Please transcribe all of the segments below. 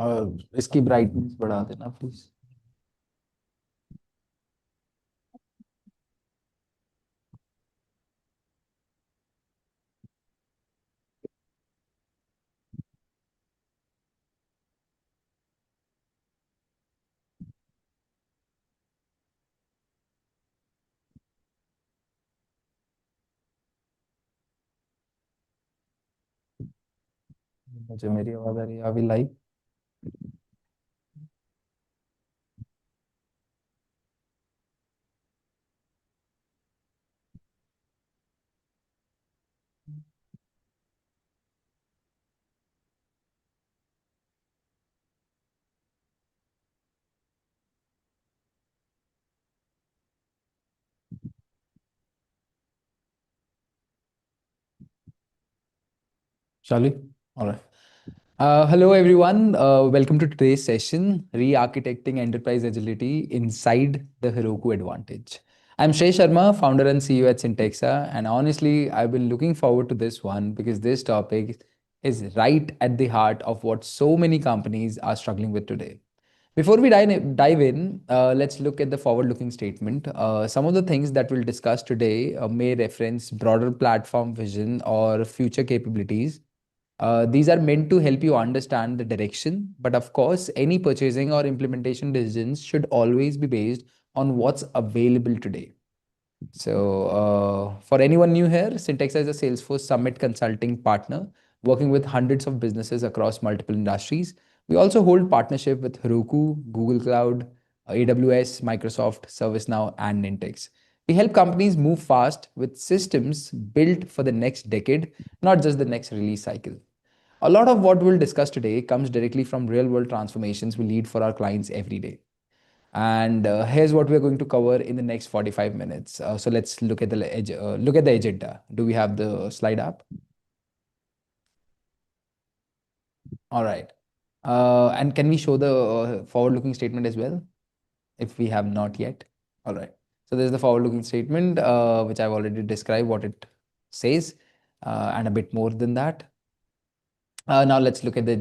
और इसकी ब्राइटनेस बढ़ा देना प्लीज। मुझे मेरी आवाज आ रही है अभी live. Shall we? All right. Hello, everyone. Welcome to today's session, Re-Architecting Enterprise Agility Inside the Heroku Advantage. I'm Shrey Sharma, founder and CEO at Cyntexa, and honestly, I've been looking forward to this one because this topic is right at the heart of what so many companies are struggling with today. Before we dive in, let's look at the forward-looking statement. Some of the things that we'll discuss today may reference broader platform vision or future capabilities. These are meant to help you understand the direction, but of course, any purchasing or implementation decisions should always be based on what's available today. So, for anyone new here, Cyntexa is a Salesforce Summit consulting partner working with hundreds of businesses across multiple industries. We also hold partnership with Heroku, Google Cloud, AWS, Microsoft, ServiceNow, and Nintex. We help companies move fast with systems built for the next decade, not just the next release cycle. A lot of what we'll discuss today comes directly from real world transformations we lead for our clients every day. And here's what we're going to cover in the next 45 minutes. So let's look at look at the agenda. Do we have the slide up? All right. And can we show the forward-looking statement as well, if we have not yet? All right. So there's the forward-looking statement, which I've already described what it says, and a bit more than that. Now let's look at the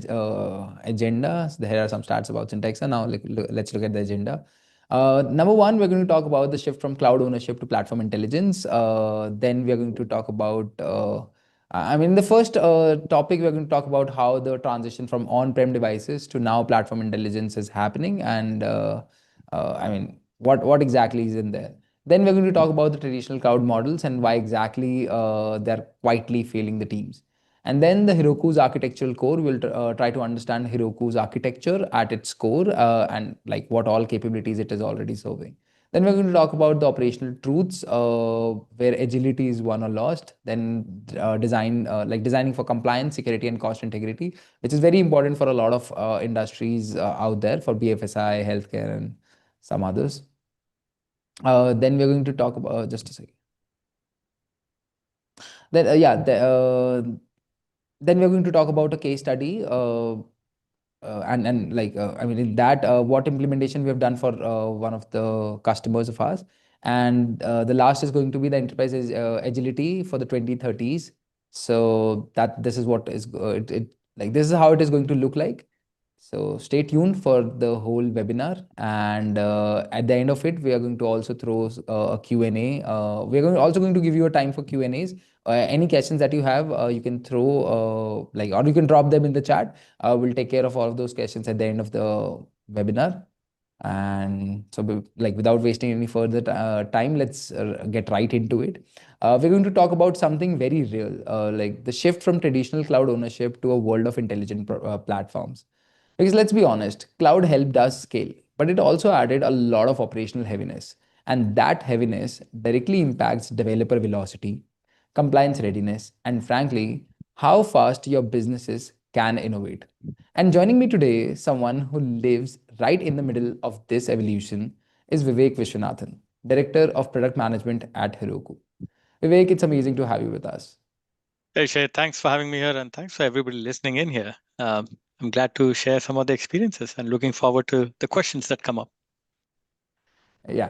agenda. So here are some stats about Syntexa. Now let's look at the agenda. Number one, we're going to talk about the shift from cloud ownership to platform intelligence. Then we are going to talk about, the first topic, we're going to talk about how the transition from on-prem devices to now platform intelligence is happening, and what exactly is in there. Then we're going to talk about the traditional cloud models and why exactly they're quietly failing the teams. And then the Heroku's architectural core will try to understand Heroku's architecture at its core, and like what all capabilities it is already serving. Then we're going to talk about the operational truths, where agility is won or lost. Then designing for compliance, security, and cost integrity, which is very important for a lot of industries out there, for BFSI, healthcare, and some others. Then we're going to talk about, just a second. Then then we're going to talk about a case study, in that, what implementation we have done for one of the customers of ours. And the last is going to be the enterprise agility for the 2030s. So that this is what is this is how it is going to look like. So stay tuned for the whole webinar, and at the end of it, we are going to also throw a Q&A. We're also going to give you a time for Q&As. Any questions that you have, you can throw, or you can drop them in the chat. We'll take care of all of those questions at the end of the webinar. And so, without wasting any further time, let's get right into it. We're going to talk about something very real, like the shift from traditional cloud ownership to a world of intelligent platforms. Because let's be honest, cloud helped us scale, but it also added a lot of operational heaviness. And that heaviness directly impacts developer velocity, compliance readiness, and frankly, how fast your businesses can innovate. And joining me today, someone who lives right in the middle of this evolution, is Vivek Vishwanathan, Director of Product Management at Heroku. Vivek, it's amazing to have you with us. Hey, Shay, thanks for having me here, and thanks for everybody listening in here. I'm glad to share some of the experiences and looking forward to the questions that come up. Yeah.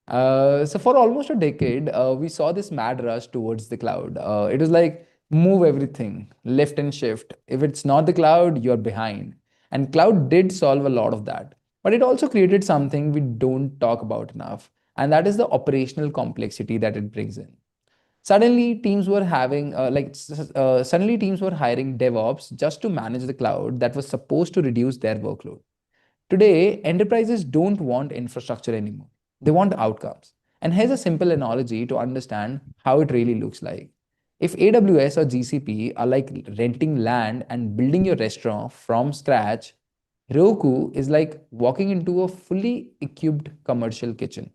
So for almost a decade, we saw this mad rush towards the cloud. It was like move everything, lift and shift. If it's not the cloud, you're behind. And cloud did solve a lot of that. But it also created something we don't talk about enough, and that is the operational complexity that it brings in. Suddenly teams were hiring DevOps just to manage the cloud that was supposed to reduce their workload. Today, enterprises don't want infrastructure anymore. They want outcomes. And here's a simple analogy to understand how it really looks like. If AWS or GCP are like renting land and building your restaurant from scratch, Heroku is like walking into a fully equipped commercial kitchen.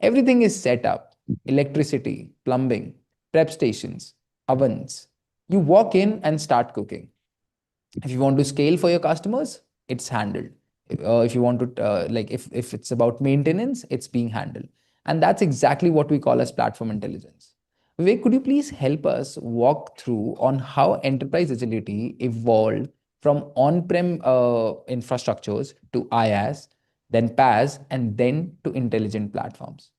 Everything is set up: electricity, plumbing, prep stations, ovens. You walk in and start cooking. If you want to scale for your customers, it's handled. If you want to if it's about maintenance, it's being handled. And that's exactly what we call as platform intelligence. Vivek, could you please help us walk through on how enterprise agility evolved from on-prem infrastructures to IaaS, then PaaS, and then to intelligent platforms?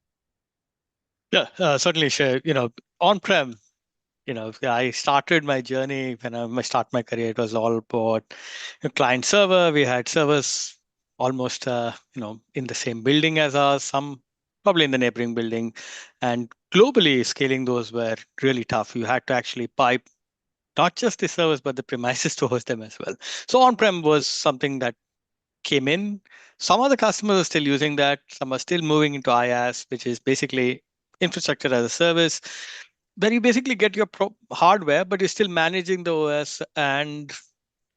Yeah, certainly, sure. On-prem, I started my journey when I start my career. It was all about a client server. We had servers almost, in the same building as us, some probably in the neighboring building. And globally, scaling those were really tough. You had to actually pipe not just the servers, but the premises to host them as well. So on-prem was something that came in. Some of the customers are still using that. Some are still moving into IaaS, which is basically infrastructure as a service, where you basically get your hardware, but you're still managing the OS and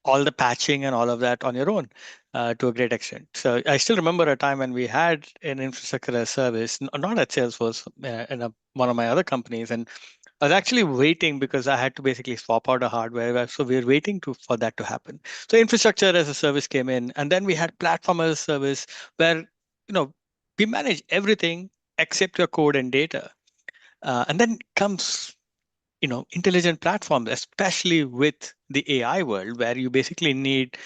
all the patching and all of that on your own to a great extent. So I still remember a time when we had an infrastructure as a service, not at Salesforce, one of my other companies, and I was actually waiting because I had to basically swap out the hardware. So we were waiting for that to happen. So infrastructure as a service came in, and then we had platform as a service where we manage everything except your code and data. And then comes intelligent platforms, especially with the AI world, where you basically need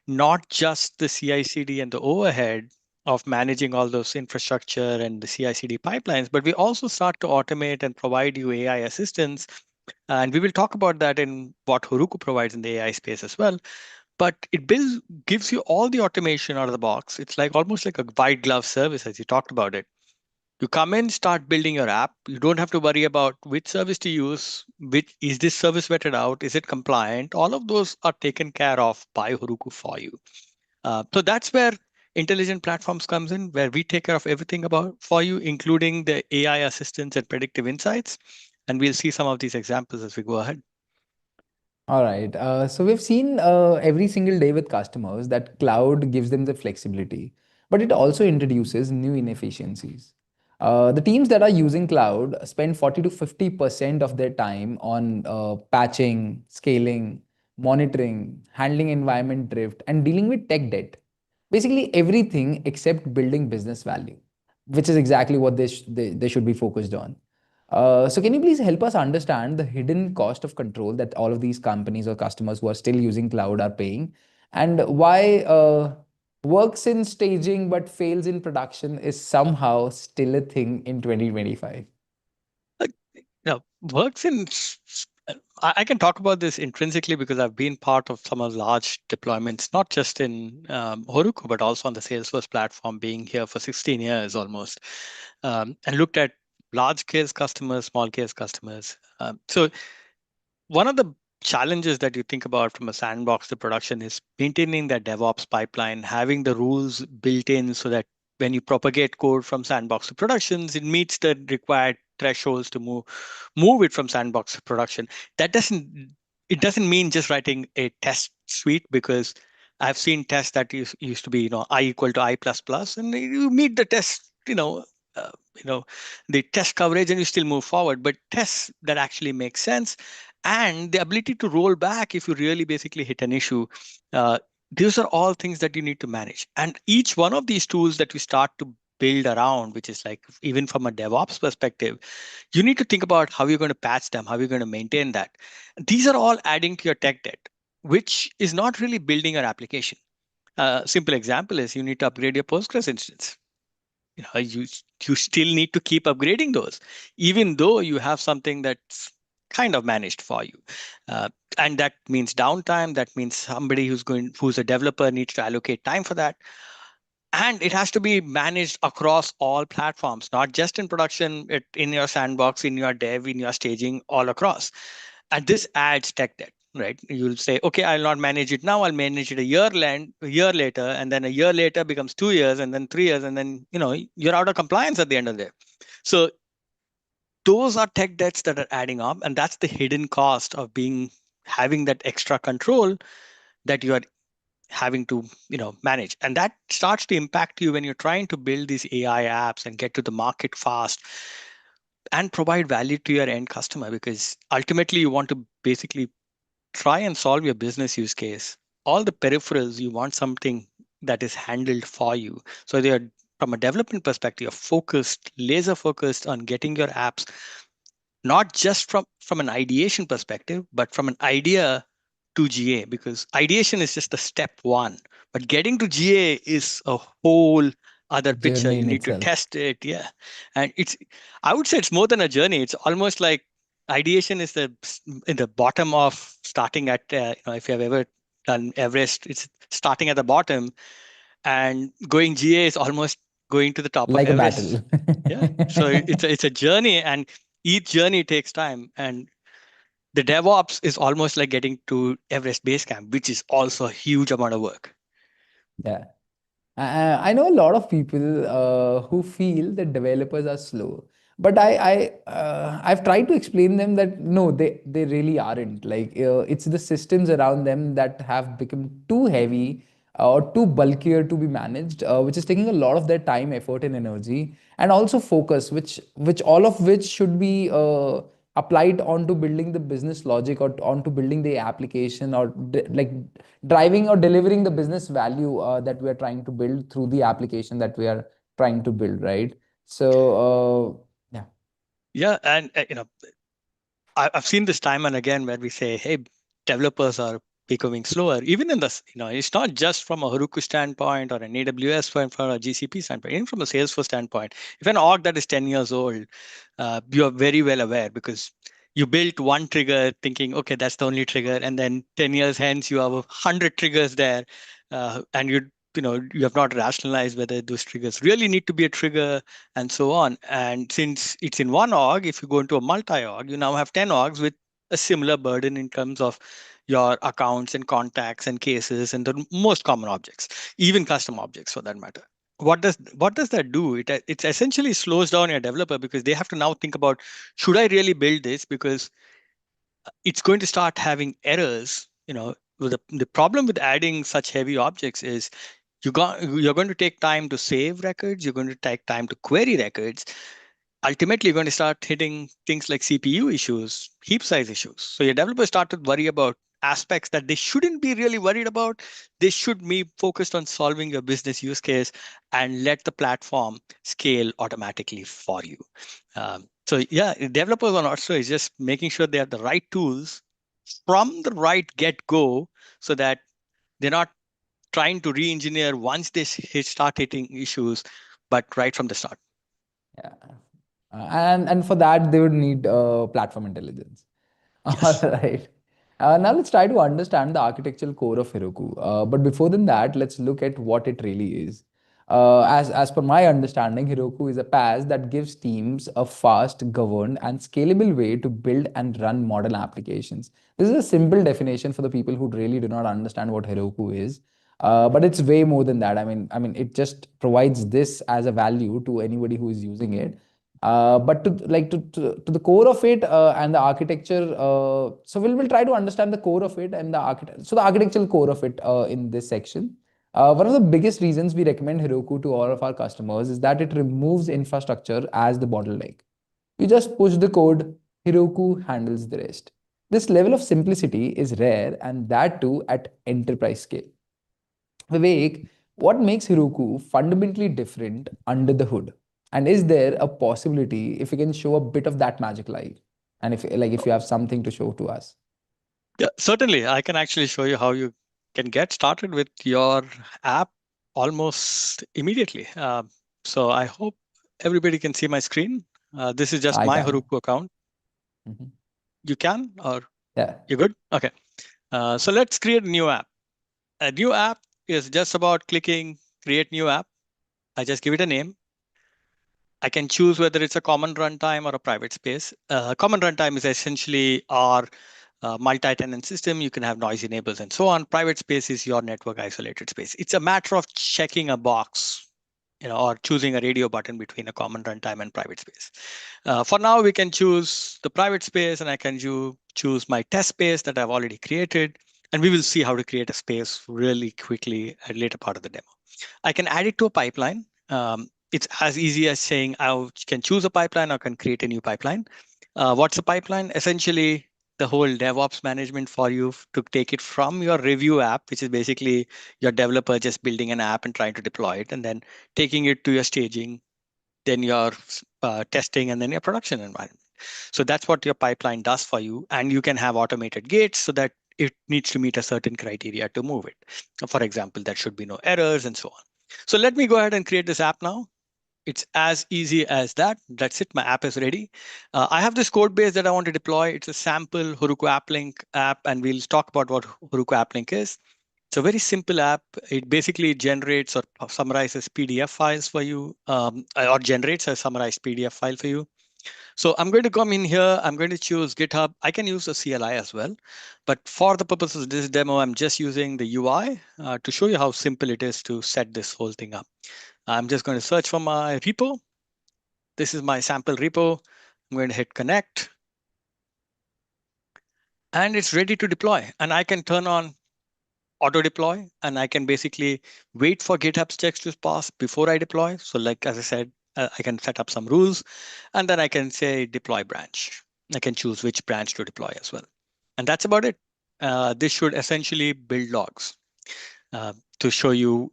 not just the CI/CD and the overhead of managing all those infrastructure and the CI/CD pipelines, but we also start to automate and provide you AI assistance. And we will talk about that in what Heroku provides in the AI space as well. But gives you all the automation out of the box. It's like almost like a white glove service, as you talked about it. You come in, start building your app. You don't have to worry about which service to use, which is this service vetted out, is it compliant? All of those are taken care of by Heroku for you. So that's where intelligent platforms comes in, where we take care of everything about for you, including the AI assistance and predictive insights. And we'll see some of these examples as we go ahead. All right. So we've seen every single day with customers that cloud gives them the flexibility, but it also introduces new inefficiencies. The teams that are using cloud spend 40 to 50% of their time on patching, scaling, monitoring, handling environment drift, and dealing with tech debt. Basically, everything except building business value, which is exactly what they should be focused on. So can you please help us understand the hidden cost of control that all of these companies or customers who are still using cloud are paying, and why works in staging but fails in production is somehow still a thing in 2025? Uh, Works in. I can talk about this intrinsically because I've been part of some of the large deployments, not just in Heroku, but also on the Salesforce platform, being here for 16 years almost, and looked at large case customers, small case customers. So one of the challenges that you think about from a sandbox to production is maintaining that DevOps pipeline, having the rules built in so that when you propagate code from sandbox to productions, it meets the required thresholds to move it from sandbox to production. That doesn't It doesn't mean just writing a test suite, because I've seen tests that used to be I equal to I plus plus, and you meet the test, uh, you know the test coverage, and you still move forward. But tests that actually make sense, and the ability to roll back if you really basically hit an issue, uh, these are all things that you need to manage. And each one of these tools that we start to build around, which is like even from a DevOps perspective, you need to think about how you're going to patch them, how you're going to maintain that. These are all adding to your tech debt, which is not really building your application. Simple example is you need to upgrade your Postgres instance. You still need to keep upgrading those, even though you have something that's kind of managed for you. And that means downtime. That means somebody who's a developer needs to allocate time for that. And it has to be managed across all platforms, not just in production, in your sandbox, in your dev, in your staging, all across. And this adds tech debt, right? You'll say, okay, I'll not manage it now. I'll manage it a year later, and then a year later becomes 2 years, and then 3 years, and then you're out of compliance at the end of the day. So those are tech debts that are adding up, and that's the hidden cost of having that extra control that you are having to manage, and that starts to impact you when you're trying to build these AI apps and get to the market fast and provide value to your end customer, because ultimately you want to basically try and solve your business use case. All the peripherals, you want something that is handled for you. So they are, from a development perspective, you're focused, laser focused on getting your apps not just from an ideation perspective, but from an idea to GA, because ideation is just a step one, but getting to GA is a whole other picture. Journey You in need to itself. test it, yeah. And I would say it's more than a journey. It's almost like ideation is in the bottom of starting at if you have ever done Everest, it's starting at the bottom, and going GA is almost going to the top of Like a Everest. battle. Yeah. So it's a journey, and each journey takes time. And the DevOps is almost like getting to Everest Base Camp, which is also a huge amount of work. Yeah. I know a lot of people who feel that developers are slow, but I've tried to explain them that no, they really aren't. Like it's the systems around them that have become too heavy or too bulkier to be managed, which is taking a lot of their time, effort, and energy, and also focus, which all of which should be applied onto building the business logic or onto building the application or like driving or delivering the business value that we are trying to build through the application that we are trying to build, right? So yeah. Yeah, and I've seen this time and again where we say, hey, developers are becoming slower. Even in this, it's not just from a Heroku standpoint or an AWS standpoint or a GCP standpoint, even from a Salesforce standpoint. If an org that is 10 years old, you are very well aware, because you built one trigger thinking, okay, that's the only trigger. And then 10 years hence, you have 100 triggers there. And you have not rationalized whether those triggers really need to be a trigger, and so on. And since it's in one org, if you go into a multi-org, you now have 10 orgs with a similar burden in terms of your accounts and contacts and cases and the most common objects, even custom objects for that matter. What does that do? It essentially slows down your developer, because they have to now think about, should I really build this? Because it's going to start having errors. The problem with adding such heavy objects is you're going to take time to save records, you're going to take time to query records. Ultimately, you're going to start hitting things like CPU issues, heap size issues. So your developers start to worry about aspects that they shouldn't be really worried about. They should be focused on solving your business use case and let the platform scale automatically for you. So yeah, developers on also is just making sure they have the right tools from the right get-go, so that they're not trying to re-engineer once they start hitting issues, but right from the start. Yeah. And for that they would need platform intelligence. All Yes. right. Now let's try to understand the architectural core of Heroku. But before than that, let's look at what it really is. As per my understanding, Heroku is a PaaS that gives teams a fast, governed, and scalable way to build and run modern applications. This is a simple definition for the people who really do not understand what Heroku is. But it's way more than that. I mean, it just provides this as a value to anybody who is using it. But to the core of it and the architecture, so we'll try to understand the core of it and the architecture. So the architectural core of it in this section. One of the biggest reasons we recommend Heroku to all of our customers is that it removes infrastructure as the bottleneck. You just push the code, Heroku handles the rest. This level of simplicity is rare, and that too at enterprise scale. Vivek, what makes Heroku fundamentally different under the hood? And is there a possibility if you can show a bit of that magic light? And if you have something to show to us? Yeah, certainly. I can actually show you how you can get started with your app almost immediately. So I hope everybody can see my screen. This is just I my can. Heroku account. Mhm. You can, or Yeah. you're good? Okay. So let's create a new app. A new app is just about clicking create new app. I just give it a name. I can choose whether it's a common runtime or a private space. Common runtime is essentially our multi-tenant system. You can have noise enables and so on. Private space is your network isolated space. It's a matter of checking a box, or choosing a radio button between a common runtime and private space. For now, we can choose the private space, and I can choose my test space that I've already created. And we will see how to create a space really quickly at a later part of the demo. I can add it to a pipeline. It's as easy as saying I can choose a pipeline or can create a new pipeline. What's a pipeline? Essentially, the whole DevOps management for you to take it from your review app, which is basically your developer just building an app and trying to deploy it, and then taking it to your staging, then your testing, and then your production environment. So that's what your pipeline does for you. And you can have automated gates so that it needs to meet a certain criteria to move it. For example, there should be no errors and so on. So let me go ahead and create this app now. It's as easy as that. That's it. My app is ready. I have this code base that I want to deploy. It's a sample Heroku App Link app, and we'll talk about what Heroku App Link is. It's a very simple app. It basically generates or summarizes PDF files for you, or generates a summarized PDF file for you. So I'm going to come in here. I'm going to choose GitHub. I can use the CLI as well. But for the purposes of this demo, I'm just using the UI to show you how simple it is to set this whole thing up. I'm just going to search for my repo. This is my sample repo. I'm going to hit connect. And it's ready to deploy. And I can turn on auto deploy, and I can basically wait for GitHub's checks to pass before I deploy. So like, as I said, I can set up some rules, and then I can say deploy branch. I can choose which branch to deploy as well. And that's about it. This should essentially build logs to show you,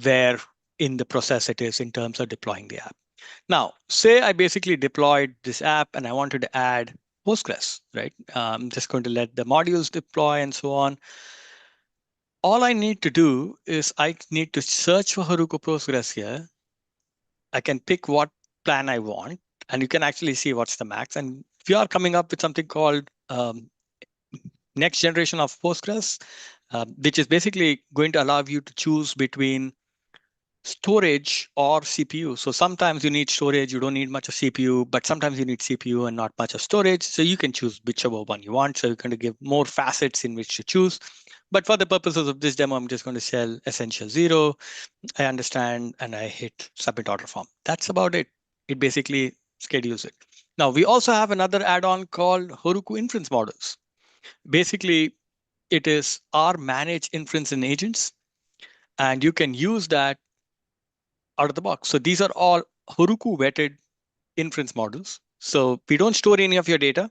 where in the process it is in terms of deploying the app. Now, say I basically deployed this app and I wanted to add Postgres, right? I'm just going to let the modules deploy and so on. All I need to do is I need to search for Heroku Postgres here. I can pick what plan I want, and you can actually see what's the max. And we are coming up with something called next generation of Postgres, which is basically going to allow you to choose between storage or CPU. So sometimes you need storage, you don't need much of CPU, but sometimes you need CPU and not much of storage. So you can choose whichever one you want. So you're going to give more facets in which to choose. But for the purposes of this demo, I'm just going to sell essential 0. I understand, and I hit submit order form. That's about it. It basically schedules it. Now, we also have another add-on called Heroku Inference Models. Basically, it is our managed inference and agents, and you can use that out of the box. So these are all Heroku vetted inference models. So we don't store any of your data.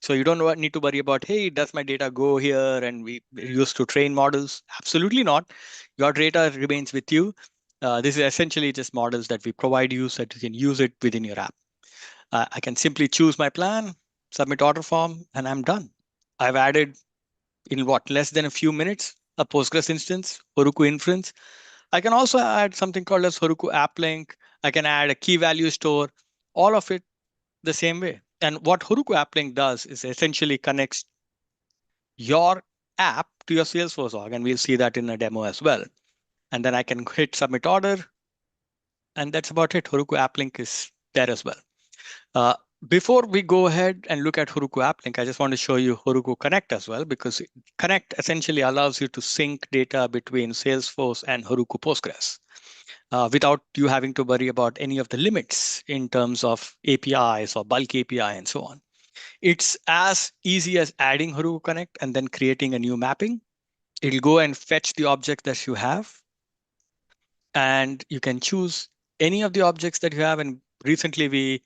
So you don't need to worry about, hey, does my data go here and we used to train models? Absolutely not. Your data remains with you. This is essentially just models that we provide you so that you can use it within your app. I can simply choose my plan, submit order form, and I'm done. I've added in less than a few minutes, a Postgres instance, Heroku inference. I can also add something called as Heroku App Link. I can add a key value store, all of it the same way. And what Heroku App Link does is essentially connects your app to your Salesforce org, and we'll see that in a demo as well. And then I can hit submit order, and that's about it. Heroku App Link is there as well. Uh, Before we go ahead and look at Heroku App Link, I just want to show you Heroku Connect as well, because Connect essentially allows you to sync data between Salesforce and Heroku Postgres without you having to worry about any of the limits in terms of APIs or bulk API and so on. It's as easy as adding Heroku Connect and then creating a new mapping. It'll go and fetch the object that you have, and you can choose any of the objects that you have. And recently we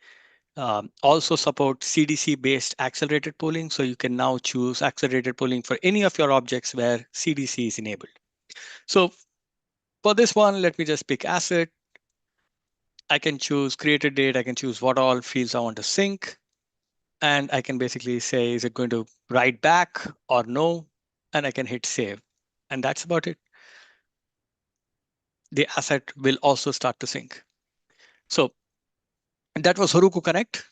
also support CDC-based accelerated polling. So you can now choose accelerated polling for any of your objects where CDC is enabled. So for this one, let me just pick asset. I can choose created date. I can choose what all fields I want to sync. And I can basically say, is it going to write back or no? And I can hit save. And that's about it. The asset will also start to sync. So that was Heroku Connect.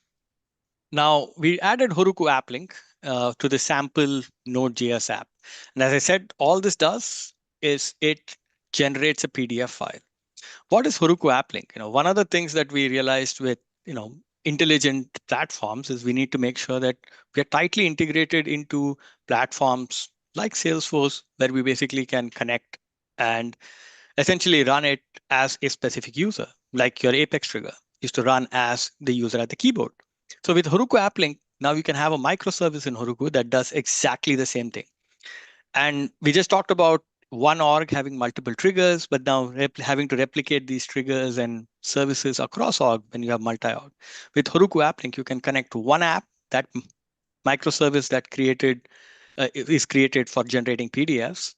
Now we added Heroku app link to the sample Node.js app. And as I said, all this does is it generates a PDF file. What is Heroku app link? One of the things that we realized with intelligent platforms is we need to make sure that we are tightly integrated into platforms like Salesforce, where we basically can connect and essentially run it as a specific user, like your Apex trigger used to run as the user at the keyboard. So with Heroku app link, now you can have a microservice in Heroku that does exactly the same thing. And we just talked about one org having multiple triggers, but now having to replicate these triggers and services across org when you have multi-org. With Heroku app link, you can connect to one app, that microservice that is created for generating PDFs,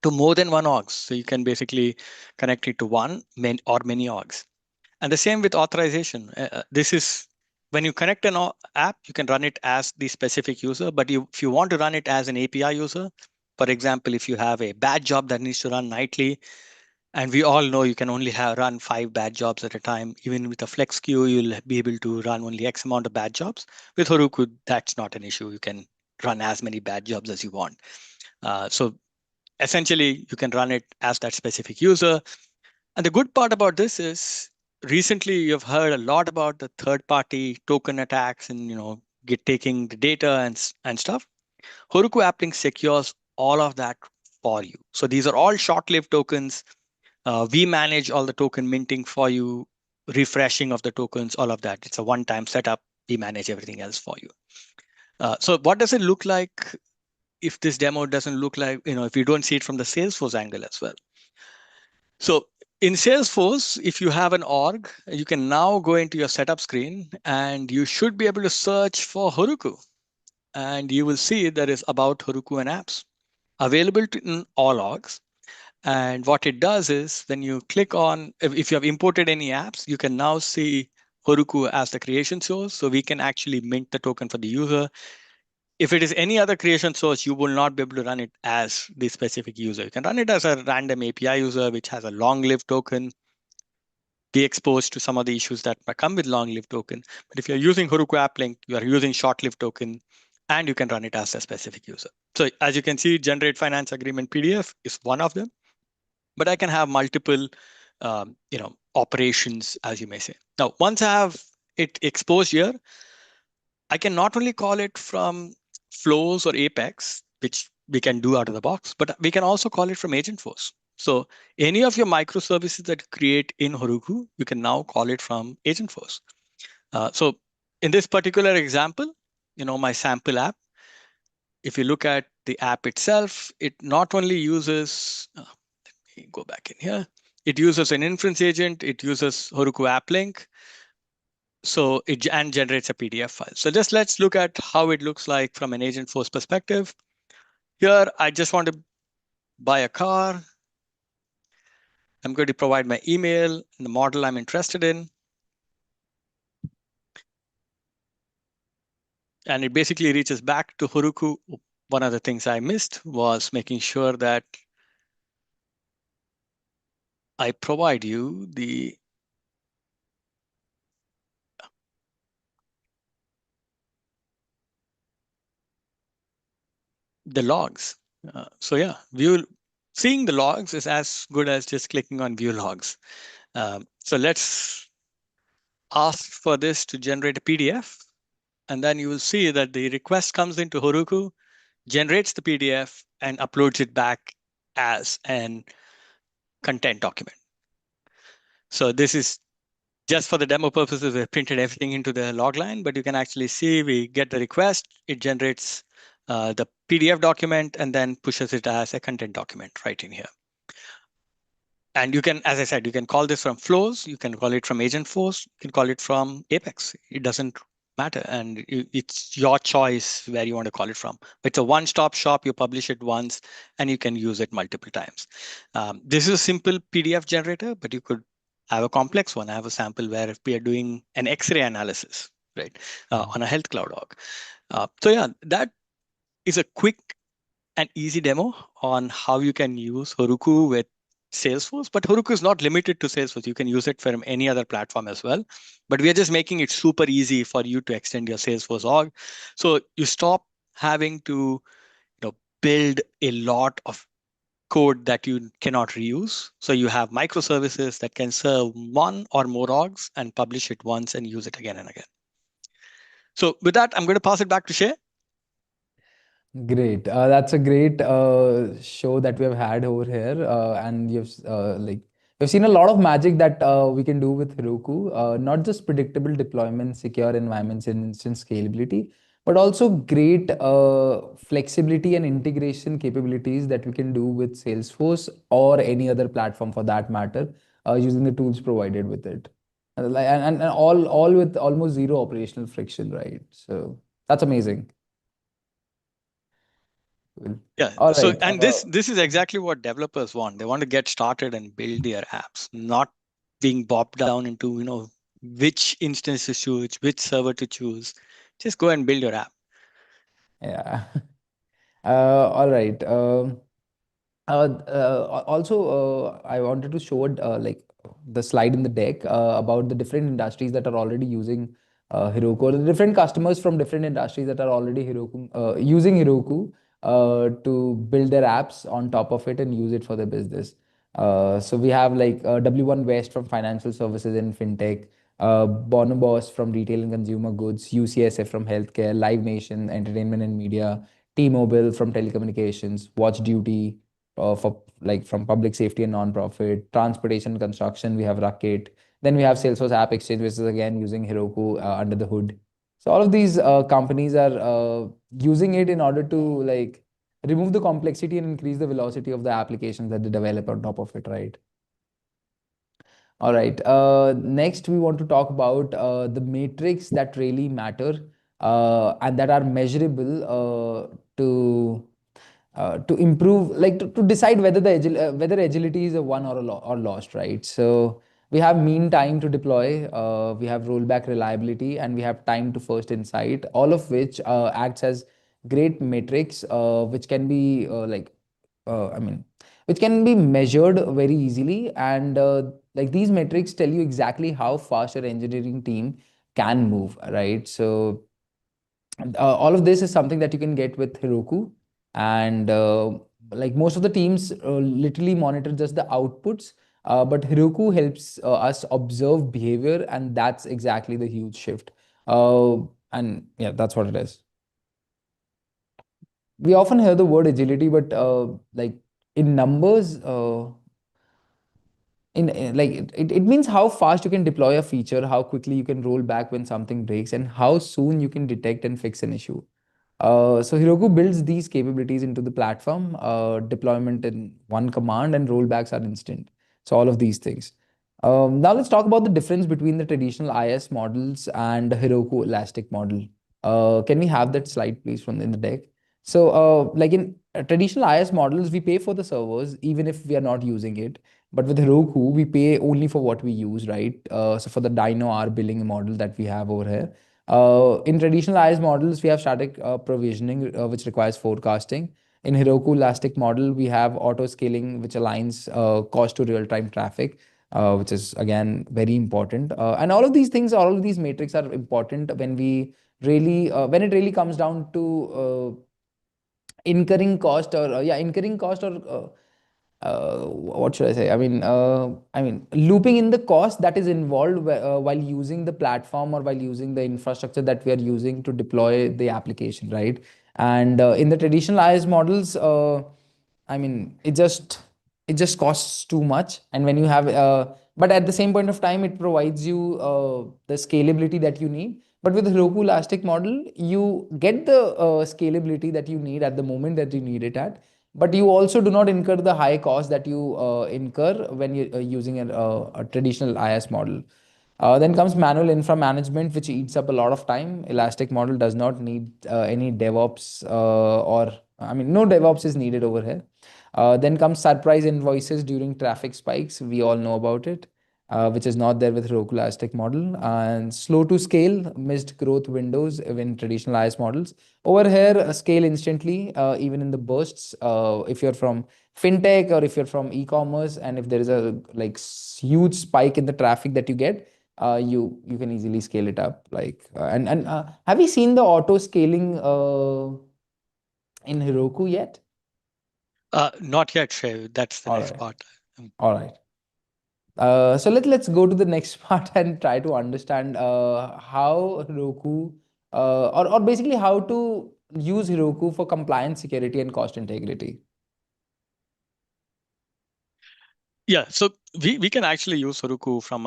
to more than one orgs. So you can basically connect it to one or many orgs. And the same with authorization. This is when you connect an app, you can run it as the specific user. But if you want to run it as an API user, for example, if you have a batch job that needs to run nightly, and we all know you can only run 5 batch jobs at a time. Even with a flex queue, you'll be able to run only X amount of batch jobs. With Heroku, that's not an issue. You can run as many batch jobs as you want. So essentially, you can run it as that specific user. And the good part about this is recently you've heard a lot about the third-party token attacks and taking the data and stuff. Heroku AppLink secures all of that for you. So these are all short-lived tokens. We manage all the token minting for you, refreshing of the tokens, all of that. It's a one-time setup. We manage everything else for you. So what does it look like if this demo doesn't look like, if you don't see it from the Salesforce angle as well? So in Salesforce, if you have an org, you can now go into your setup screen and you should be able to search for Heroku. And you will see there is about Heroku and apps available in all orgs. And what it does is when you click on, if you have imported any apps, you can now see Heroku as the creation source. So we can actually mint the token for the user. If it is any other creation source, you will not be able to run it as the specific user. You can run it as a random API user, which has a long-lived token, be exposed to some of the issues that might come with long-lived token. But if you're using Heroku App Link, you are using short-lived token, and you can run it as a specific user. So as you can see, generate finance agreement PDF is one of them, but I can have multiple, operations, as you may say. Now, once I have it exposed here, I can not only call it from Flows or Apex, which we can do out of the box, but we can also call it from Agentforce. So any of your microservices that you create in Heroku, you can now call it from Agentforce. So in this particular example, my sample app, if you look at the app itself, it not only uses, let me go back in here, it uses an inference agent, it uses Heroku App Link, so it and generates a PDF file. So just let's look at how it looks like from an Agentforce perspective. Here, I just want to buy a car. I'm going to provide my email and the model I'm interested in. And it basically reaches back to Heroku. One of the things I missed was making sure that I provide you the logs. So yeah, seeing the logs is as good as just clicking on view logs. So let's ask for this to generate a PDF. And then you will see that the request comes into Heroku, generates the PDF, and uploads it back as an content document. So this is just for the demo purposes, we printed everything into the log line, but you can actually see we get the request, it generates the PDF document, and then pushes it as a content document right in here. And you can, as I said, you can call this from Flows, you can call it from Agentforce, you can call it from Apex. It doesn't matter. And it's your choice where you want to call it from. It's a one-stop shop. You publish it once and you can use it multiple times. This is a simple PDF generator, but you could have a complex one. I have a sample where we are doing an X-ray analysis, right, on a health cloud org. So yeah, that is a quick and easy demo on how you can use Heroku with Salesforce, but Heroku is not limited to Salesforce. You can use it from any other platform as well. But we are just making it super easy for you to extend your Salesforce org. So you stop having to build a lot of code that you cannot reuse. So you have microservices that can serve one or more orgs and publish it once and use it again and again. So with that, I'm going to pass it back to Shay. Great. That's a great show that we have had over here, and we've seen a lot of magic that we can do with Heroku. Not just predictable deployment, secure environments, and instant scalability, but also great flexibility and integration capabilities that we can do with Salesforce or any other platform for that matter, using the tools provided with it, and all with almost zero operational friction, right? So that's amazing. Cool. Yeah. All So, right. and this is exactly what developers want. They want to get started and build their apps, not being bogged down into which instance to choose, which server to choose. Just go and build your app. Yeah. All right. Also, I wanted to show the slide in the deck about the different industries that are already using Heroku, or the different customers from different industries that are already using Heroku to build their apps on top of it and use it for their business. So we have W1 West from financial services and fintech, Bonobos from retail and consumer goods, UCSF from healthcare, Live Nation, entertainment and media, T-Mobile from telecommunications, Watch Duty for from public safety and non-profit, transportation and construction. We have Rocket. Then we have Salesforce App Exchange, which is again using Heroku under the hood. So all of these companies are using it in order to remove the complexity and increase the velocity of the applications that they develop on top of it, right? All right. Next, we want to talk about the metrics that really matter and that are measurable to improve, to decide whether whether agility is a won or lost, right? So we have mean time to deploy, we have rollback reliability, and we have time to first insight, all of which acts as great metrics, which can be I mean, which can be measured very easily. And these metrics tell you exactly how fast your engineering team can move, right? So all of this is something that you can get with Heroku. And most of the teams literally monitor just the outputs, but Heroku helps us observe behavior, and that's exactly the huge shift. And yeah, that's what it is. We often hear the word agility, but in numbers, it means how fast you can deploy a feature, how quickly you can roll back when something breaks, and how soon you can detect and fix an issue. So Heroku builds these capabilities into the platform, deployment in one command, and rollbacks are instant. So all of these things. Now let's talk about the difference between the traditional IaaS models and the Heroku Elastic model. Can we have that slide, please, from in the deck? So, in traditional IaaS models, we pay for the servers even if we are not using it. But with Heroku, we pay only for what we use, right? So for the Dino R billing model that we have over here. In traditional IaaS models, we have static provisioning, which requires forecasting. In Heroku Elastic model, we have auto scaling, which aligns cost to real-time traffic, which is again very important. And all of these metrics are important when when it really comes down to incurring cost or what should I say? Looping in the cost that is involved while using the platform or while using the infrastructure that we are using to deploy the application, right? And in the traditional IaaS models, it just costs too much. And when you have, but at the same point of time, it provides you the scalability that you need. But with the Heroku Elastic model, you get the scalability that you need at the moment that you need it at, but you also do not incur the high cost that you incur when you're using a traditional IaaS model. Then comes manual infra management, which eats up a lot of time. Elastic model does not need any DevOps, no DevOps is needed over here. Then comes surprise invoices during traffic spikes. We all know about it. which is not there with Heroku Elastic model, and slow to scale, missed growth windows in traditional IaaS models. Over here, scale instantly, even in the bursts. If you're from fintech or if you're from e-commerce, and if there is a huge spike in the traffic that you get, you can easily scale it up. Have you seen the auto scaling in Heroku yet? Not yet, Shay. That's the All next right, part. all right. So let's go to the next part and try to understand how Heroku or basically how to use Heroku for compliance, security, and cost integrity. Yeah, so we can actually use Heroku from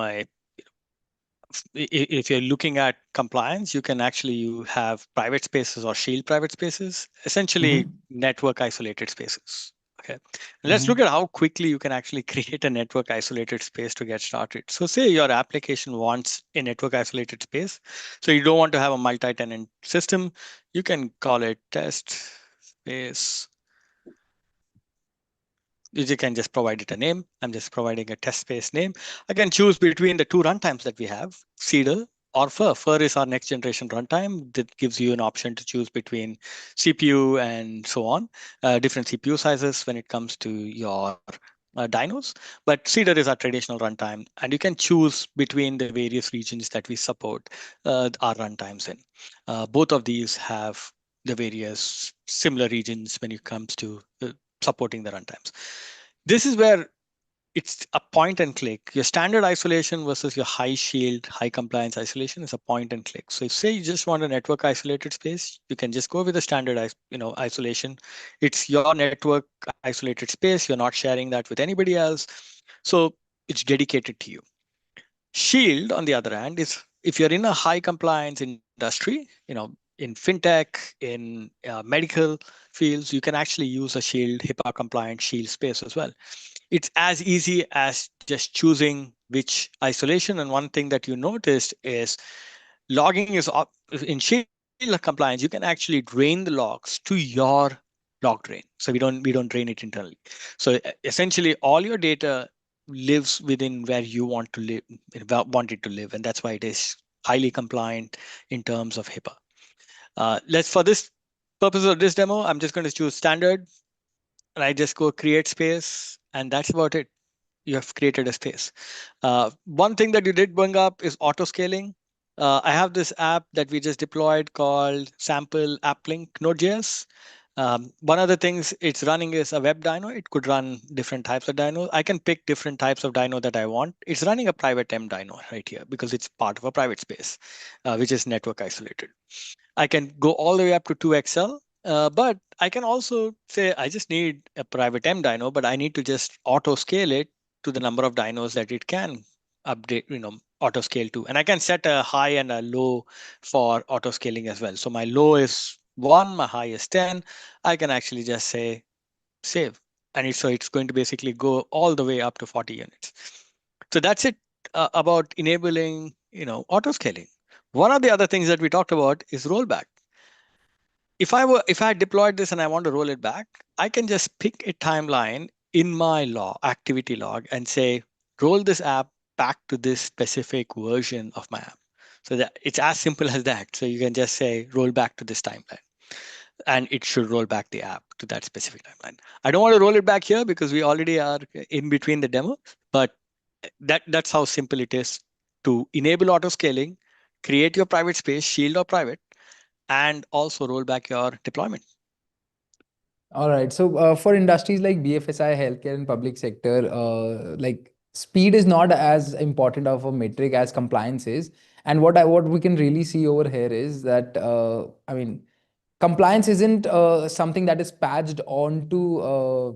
if you're looking at compliance, you can actually you have private spaces or shield private spaces, essentially Mm-hmm. network isolated spaces. Okay. Let's look Mm-hmm. at how quickly you can actually create a network isolated space to get started. So say your application wants a network isolated space. So you don't want to have a multi-tenant system. You can call it test space. You can just provide it a name. I'm just providing a test space name. I can choose between the two runtimes that we have, Cedar or Fur. Fur is our next generation runtime that gives you an option to choose between CPU and so on, different CPU sizes when it comes to your dynos. But Cedar is our traditional runtime, and you can choose between the various regions that we support our runtimes in. Both of these have the various similar regions when it comes to supporting the runtimes. This is where it's a point and click. Your standard isolation versus your high shield, high compliance isolation is a point and click. So if say you just want a network isolated space, you can just go with the standard isolation. It's your network isolated space. You're not sharing that with anybody else. So it's dedicated to you. Shield, on the other hand, is if you're in a high compliance industry, in fintech, in medical fields, you can actually use a Shield, HIPAA compliant Shield space as well. It's as easy as just choosing which isolation. And one thing that you noticed is logging is in Shield compliance. You can actually drain the logs to your log drain. So we don't drain it internally. So essentially, all your data lives within where you want it to live, and that's why it is highly compliant in terms of HIPAA. Let's for this purpose of this demo, I'm just going to choose standard, and I just go create space, and that's about it. You have created a space. One thing that you did bring up is auto scaling. I have this app that we just deployed called Sample App Link Node.js. One of the things it's running is a web dyno. It could run different types of dyno. I can pick different types of dyno that I want. It's running a private M dyno right here because it's part of a private space, which is network isolated. I can go all the way up to 2XL, but I can also say I just need a private M dyno, but I need to just auto scale it to the number of dynos that it can update, auto scale to. And I can set a high and a low for auto scaling as well. So my low is 1, my high is 10. I can actually just say save. And so it's going to basically go all the way up to 40 units. So that's it about enabling, auto scaling. One of the other things that we talked about is rollback. If I had deployed this and I want to roll it back, I can just pick a timeline in my activity log and say, roll this app back to this specific version of my app. So that it's as simple as that. So you can just say, roll back to this timeline, and it should roll back the app to that specific timeline. I don't want to roll it back here because we already are in between the demo, but that's how simple it is to enable auto scaling, create your private space, shield or private, and also roll back your deployment. All right. So for industries like BFSI, healthcare, and public sector, speed is not as important of a metric as compliance is. And what we can really see over here is that compliance isn't something that is patched onto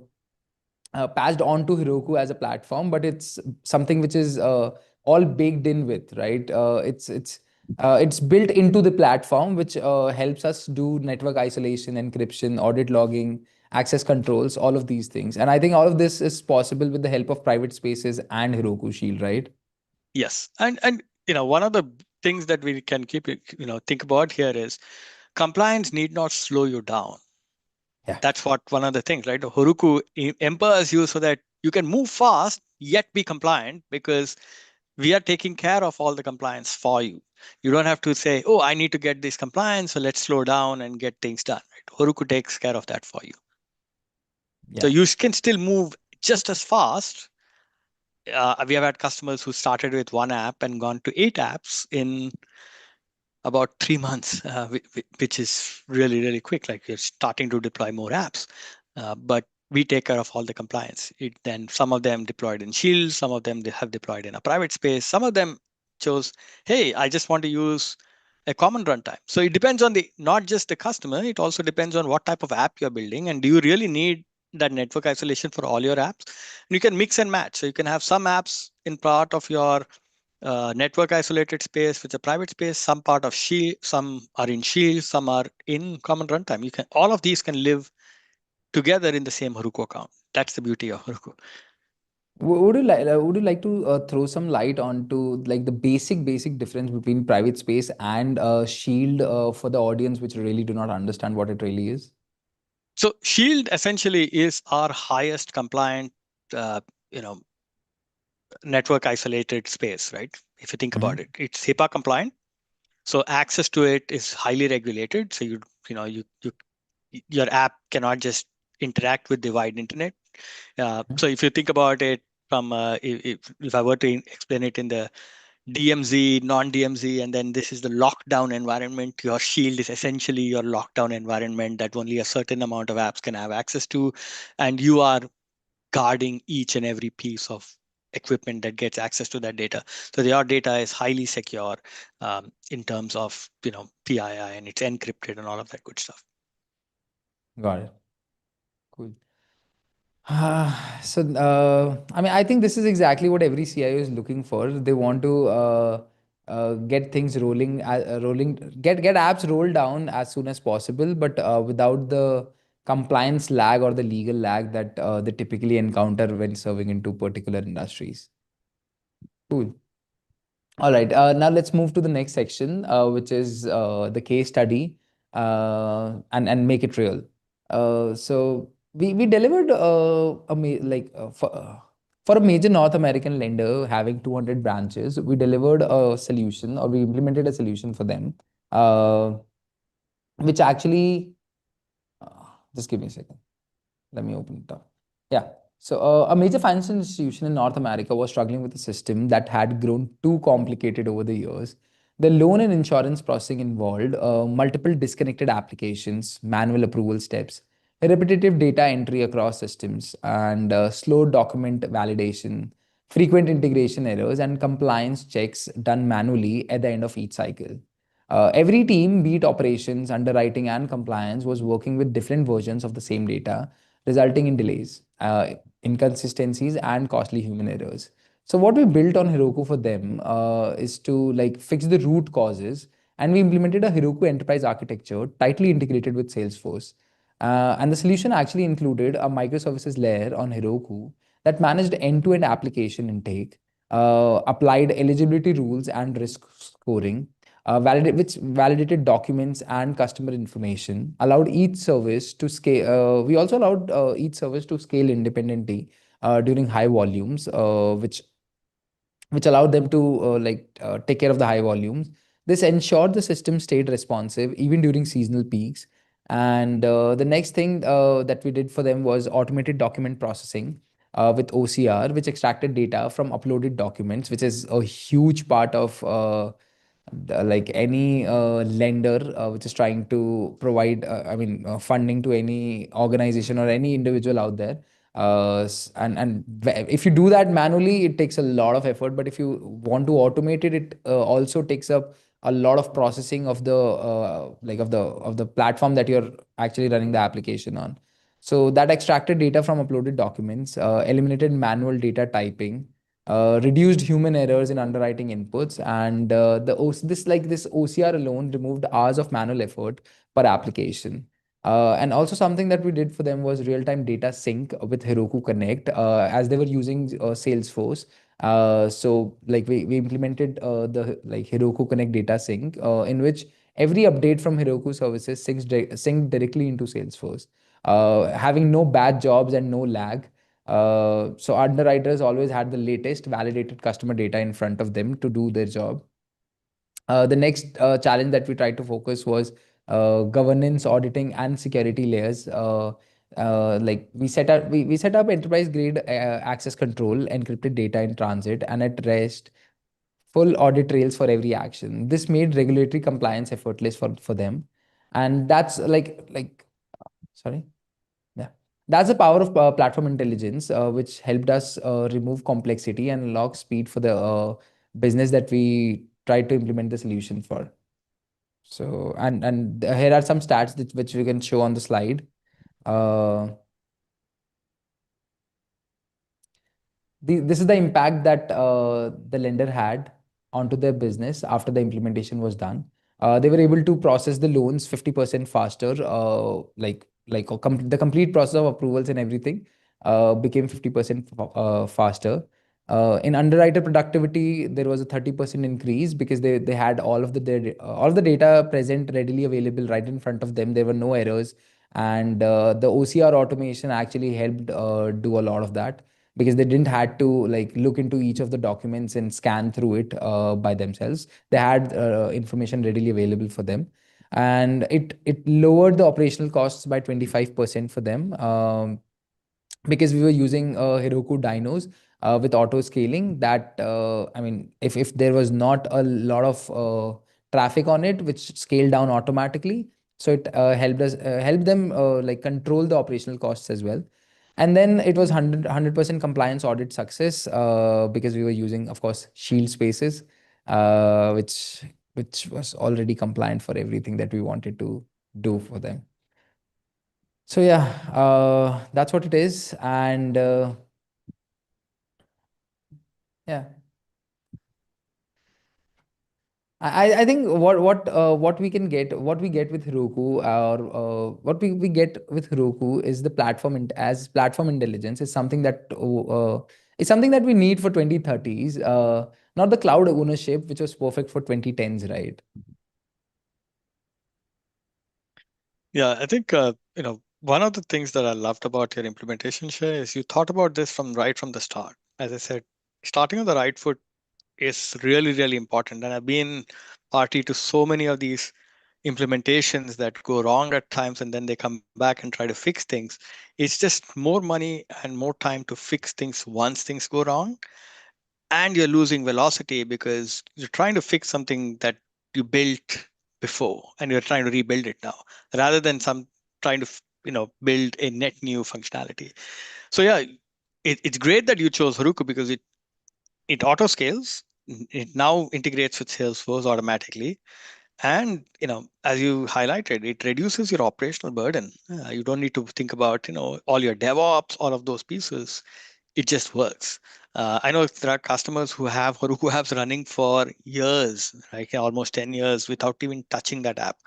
Heroku as a platform, but it's something which is all baked in with, right? It's built into the platform, which helps us do network isolation, encryption, audit logging, access controls, all of these things. And I think all of this is possible with the help of private spaces and Heroku Shield, right? Yes, and one of the things that we can keep think about here is compliance need not slow you down. Yeah. That's what one of the things, right? Heroku empowers you so that you can move fast yet be compliant because we are taking care of all the compliance for you. You don't have to say, oh, I need to get this compliance, so let's slow down and get things done. Right? Heroku takes care of that for you. So Yeah. you can still move just as fast. We have had customers who started with one app and gone to 8 apps in about 3 months, which is really, really quick. Like you're starting to deploy more apps, but we take care of all the compliance. Then some of them deployed in Shield, some of them they have deployed in a private space, some of them chose, hey, I just want to use a common runtime. So it depends on the not just the customer, it also depends on what type of app you're building, and do you really need that network isolation for all your apps? And you can mix and match. So you can have some apps in part of your network isolated space with a private space, some part of Shield, some are in Shield, some are in common runtime. You can all of these can live together in the same Heroku account. That's the beauty of Heroku. Would you like to throw some light onto like the basic difference between private space and Shield for the audience which really do not understand what it really is? So Shield essentially is our highest compliant, uh, you know, network isolated space, right? If you think about Mhm. it, it's HIPAA compliant. So access to it is highly regulated. So your app cannot just interact with the wide internet. So if you think about it from if I were to explain it in the DMZ, non-DMZ, and then this is the lockdown environment. Your Shield is essentially your lockdown environment that only a certain amount of apps can have access to, and you are guarding each and every piece of equipment that gets access to that data. So your data is highly secure in terms of PII, and it's encrypted and all of that good stuff. Got it. Cool. I mean, I think this is exactly what every CIO is looking for. They want to get things get apps rolled down as soon as possible, but without the compliance lag or the legal lag that they typically encounter when serving into particular industries. Cool. All right. Now let's move to the next section, which is the case study and make it real. So we delivered for a major North American lender having 200 branches, we delivered a solution or we implemented a solution for them, uh, which actually just give me a second. Let me open it up. Yeah. So, a major financial institution in North America was struggling with a system that had grown too complicated over the years. The loan and insurance processing involved multiple disconnected applications, manual approval steps, repetitive data entry across systems, and slow document validation, frequent integration errors, and compliance checks done manually at the end of each cycle. Every team, be it operations, underwriting, and compliance, was working with different versions of the same data, resulting in delays, inconsistencies, and costly human errors. So what we built on Heroku for them is to like fix the root causes, and we implemented a Heroku enterprise architecture tightly integrated with Salesforce. And the solution actually included a microservices layer on Heroku that managed end-to-end application intake, applied eligibility rules and risk scoring, which validated documents and customer information, allowed each service to scale. We also allowed each service to scale independently during high volumes, which allowed them to take care of the high volumes. This ensured the system stayed responsive even during seasonal peaks. And the next thing that we did for them was automated document processing with OCR, which extracted data from uploaded documents, which is a huge part of like any lender which is trying to provide funding to any organization or any individual out there. If you do that manually, it takes a lot of effort, but if you want to automate it, it also takes up a lot of processing of the of the platform that you're actually running the application on. So that extracted data from uploaded documents, eliminated manual data typing, reduced human errors in underwriting inputs, and this OCR alone removed hours of manual effort per application. And also something that we did for them was real-time data sync with Heroku Connect, as they were using Salesforce. So like we implemented the like Heroku Connect data sync, in which every update from Heroku services synced directly into Salesforce, having no bad jobs and no lag. So underwriters always had the latest validated customer data in front of them to do their job. The next challenge that we tried to focus was governance, auditing, and security layers. Like we set up enterprise grade access control, encrypted data in transit and at rest, full audit trails for every action. This made regulatory compliance effortless for them, and that's sorry. Yeah, that's the power of platform intelligence, which helped us remove complexity and unlock speed for the business that we tried to implement the solution for. So, and here are some stats which we can show on the slide. Uh, this is the impact that the lender had onto their business after the implementation was done. They were able to process the loans 50% faster, the complete process of approvals and everything became 50% faster. In underwriter productivity, there was a 30% increase because they had all of the data present readily available right in front of them. There were no errors, and the OCR automation actually helped do a lot of that because they didn't had to like look into each of the documents and scan through it by themselves. They had information readily available for them, and it lowered the operational costs by 25% for them. Because we were using Heroku dynos with auto scaling. That I mean, if there was not a lot of traffic on it, which scaled down automatically, so it helped them like control the operational costs as well. And then it was 100% compliance audit success because we were using, of course, shield spaces, which was already compliant for everything that we wanted to do for them. So yeah, that's what it is. And yeah, I think what we can get, what we get with Heroku, or what we get with Heroku is the platform as platform intelligence is something that is something that we need for 2030s, not the cloud ownership, which was perfect for 2010s, right? Yeah, I think one of the things that I loved about your implementation, Shay, is you thought about this from right from the start. As I said, starting on the right foot is really, really important. And I've been party to so many of these implementations that go wrong at times and then they come back and try to fix things. It's just more money and more time to fix things once things go wrong. And you're losing velocity because you're trying to fix something that you built before and you're trying to rebuild it now rather than some trying to build a net new functionality. So yeah, it's great that you chose Heroku because it auto scales. It now integrates with Salesforce automatically, and as you highlighted, it reduces your operational burden. You don't need to think about all your DevOps, all of those pieces. It just works. I know there are customers who have Heroku apps running for years, like almost 10 years, without even touching that app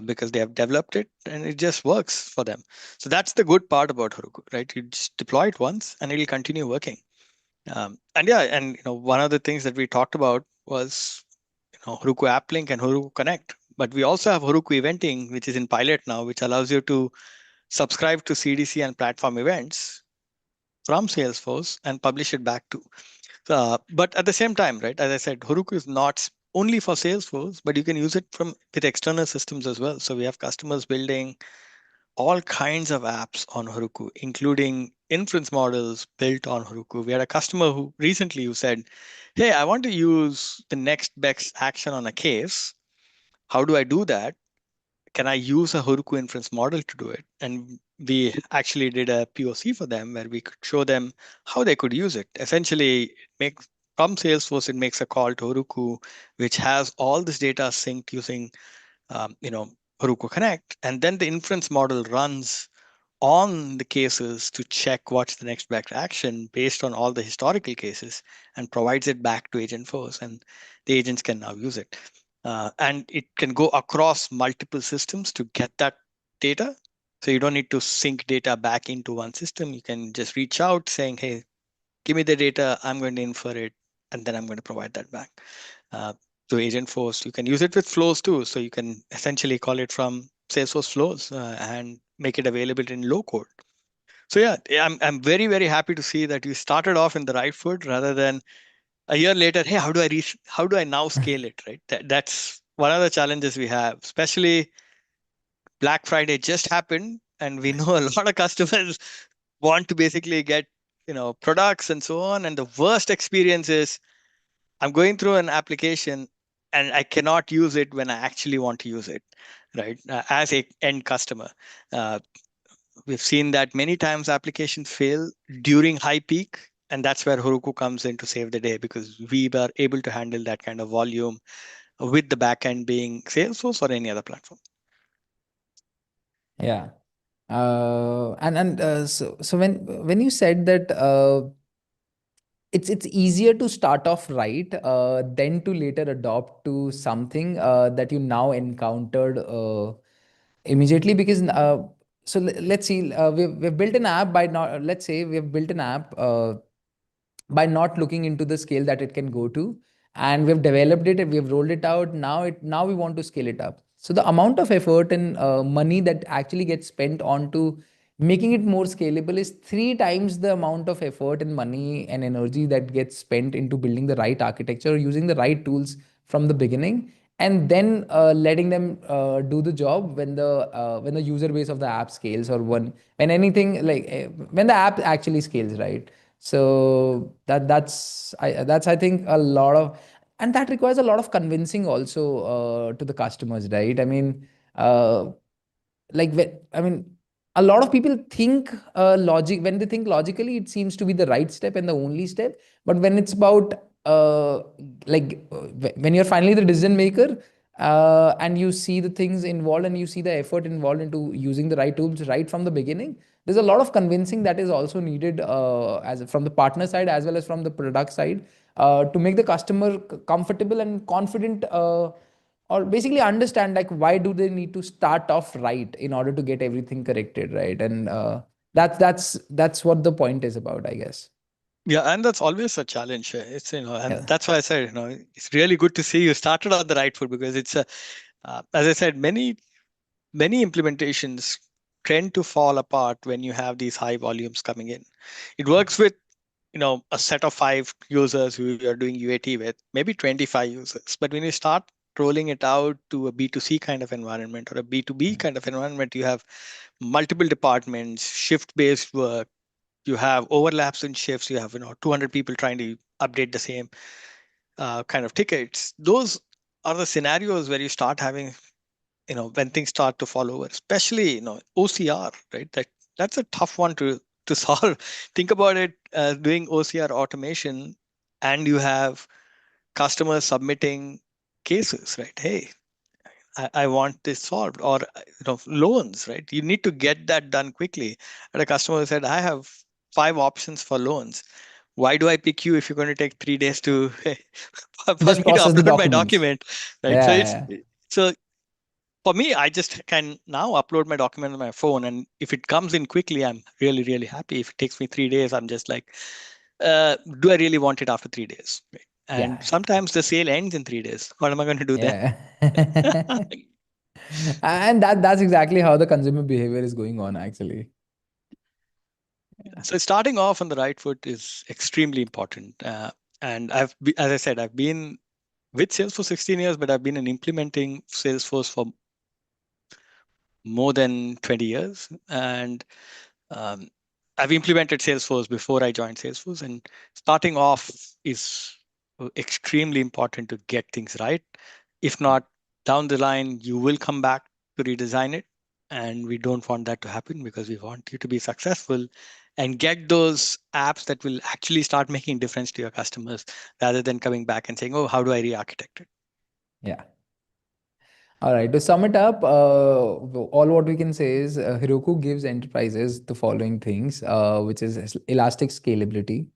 because they have developed it and it just works for them. So that's the good part about Heroku, right? You just deploy it once and it'll continue working. And yeah, and one of the things that we talked about was Heroku App Link and Heroku Connect. But we also have Heroku Eventing, which is in pilot now, which allows you to subscribe to CDC and platform events from Salesforce and publish it back to. But at the same time, right, as I said, Heroku is not only for Salesforce, but you can use it from with external systems as well. So we have customers building all kinds of apps on Heroku, including inference models built on Heroku. We had a customer who recently who said, "Hey, I want to use the next best action on a case. How do I do that? Can I use a Heroku inference model to do it?" And we actually did a POC for them where we could show them how they could use it. Essentially, it makes from Salesforce, it makes a call to Heroku, which has all this data synced using Heroku Connect, and then the inference model runs on the cases to check what's the next best action based on all the historical cases and provides it back to Agentforce, and the agents can now use it. And it can go across multiple systems to get that data. So you don't need to sync data back into one system. You can just reach out saying, "Hey, give me the data, I'm going to infer it, and then I'm going to provide that back." Uh, to Agentforce, you can use it with flows too. So you can essentially call it from Salesforce flows and make it available in low code. So yeah, I'm very, very happy to see that you started off in the right foot rather than a year later, hey, how do I now scale it, right? That's one of the challenges we have, especially Black Friday just happened, and we know a lot of customers want to basically get, products and so on. And the worst experience is I'm going through an application and I cannot use it when I actually want to use it, right? As a end customer. Uh, we've seen that many times applications fail during high peak, and that's where Heroku comes in to save the day because we were able to handle that kind of volume with the backend being Salesforce or any other platform. Yeah. So when you said that it's easier to start off right than to later adopt to something that you now encountered immediately, because let's see, we've built an app by not let's say we've built an app by not looking into the scale that it can go to, and we've developed it and we've rolled it out. Now we want to scale it up. So the amount of effort and money that actually gets spent onto making it more scalable is three times the amount of effort and money and energy that gets spent into building the right architecture, using the right tools from the beginning, and then letting them do the job when the user base of the app scales, or when anything like when the app actually scales, right? So that's I think a lot of, and that requires a lot of convincing also to the customers, right? I mean, uh, I mean, a lot of people think when they think logically, it seems to be the right step and the only step. But when it's about when you're finally the decision maker, and you see the things involved and you see the effort involved into using the right tools right from the beginning, there's a lot of convincing that is also needed as from the partner side as well as from the product side, to make the customer comfortable and confident, or basically understand like why do they need to start off right in order to get everything corrected, right? And that's what the point is about, I guess. Yeah, and that's always a challenge. It's, and Yeah. that's why I said, it's really good to see you started on the right foot because it's as I said, many implementations tend to fall apart when you have these high volumes coming in. It works with, a set of 5 users who you're doing UAT with, maybe 25 users. But when you start rolling it out to a B2C kind of environment or a B2B kind of environment, you have multiple departments, shift-based work, you have overlaps in shifts, you have 200 people trying to update the same kind of tickets. Those are the scenarios where you start having, when things start to fall over, especially OCR, right? That's a tough one to solve. Think about it, doing OCR automation, and you have customers submitting cases, right? Hey, I want this solved, or loans, right? You need to get that done quickly. And a customer said, I have 5 options for loans. Why do I pick you if you're going to take 3 days to for Just me to process the upload my documents. document, right? So Yeah, it's yeah, so for me, I just can now upload my document on my phone, and if it comes in quickly, I'm really, really happy. If it takes me 3 days, I'm just like, do I really want it after 3 days? Right? And yeah, sometimes the sale ends in 3 days. What am I going to do then? yeah. And that's exactly how the consumer behavior is going on, actually. So starting off on the right foot is extremely important. And as I said, I've been with Salesforce for 16 years, but I've been in implementing Salesforce for more than 20 years. And um, I've implemented Salesforce before I joined Salesforce. And starting off is extremely important to get things right. If not, down the line, you will come back to redesign it. And we don't want that to happen because we want you to be successful and get those apps that will actually start making difference to your customers rather than coming back and saying, oh, how do I re-architect it? Yeah. All right. To sum it up, all what we can say is Heroku gives enterprises the following things, which is elastic scalability,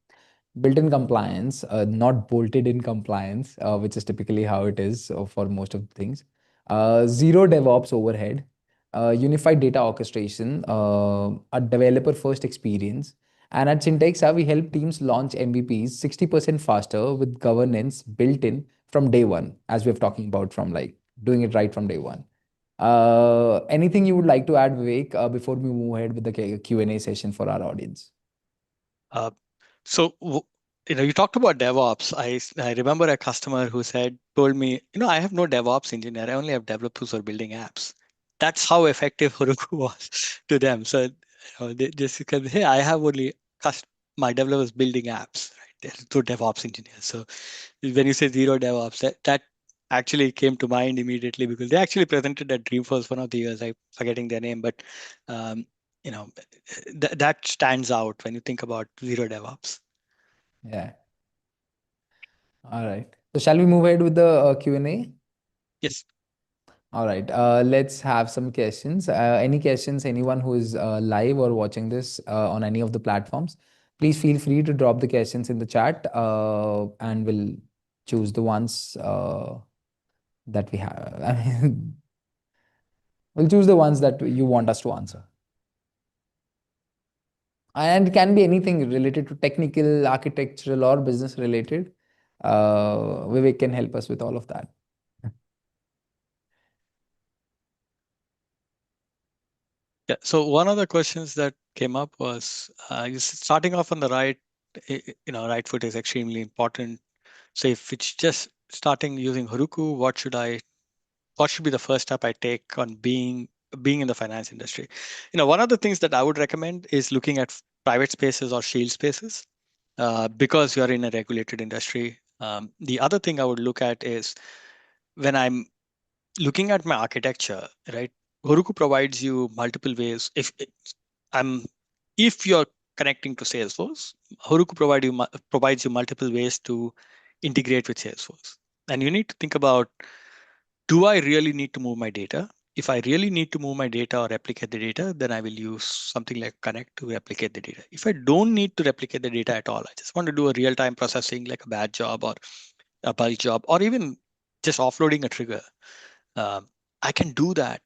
built-in compliance, not bolted-in compliance, which is typically how it is for most of the things. Zero DevOps overhead, unified data orchestration, a developer-first experience. And at Cyntexa, we help teams launch MVPs 60% faster with governance built in from day one, as we're talking about from like doing it right from day one. Anything you would like to add, Vivek, before we move ahead with the Q&A session for our audience? Uh, so, you talked about DevOps. I remember a customer who told me, I have no DevOps engineer. I only have developers who are building apps. That's how effective Heroku was to them. So, they just because, hey, I have only my developers building apps, right? They're two DevOps engineers. So when you say zero DevOps, that actually came to mind immediately because they actually presented at Dreamforce one of the years. I'm forgetting their name, but um, you know that stands out when you think about zero DevOps. Yeah. All right. So shall we move ahead with the Q&A? Yes. All right. Let's have some questions. Any questions, anyone who is live or watching this on any of the platforms, please feel free to drop the questions in the chat and we'll choose the ones that we have. I mean, we'll choose the ones that you want us to answer. And it can be anything related to technical, architectural, or business related. Vivek can help us with all of that. Yeah. So one of the questions that came up was starting off on the right foot is extremely important. So if it's just starting using Heroku, what should be the first step I take on being in the finance industry? One of the things that I would recommend is looking at private spaces or shield spaces because you are in a regulated industry. The other thing I would look at is when I'm looking at my architecture, right? Heroku provides you multiple ways. I'm if you're connecting to Salesforce, Heroku provides you multiple ways to integrate with Salesforce, and you need to think about, do I really need to move my data? If I really need to move my data or replicate the data, then I will use something like Connect to replicate the data. If I don't need to replicate the data at all, I just want to do a real-time processing like a batch job or a bulk job, or even just offloading a trigger, um, I can do that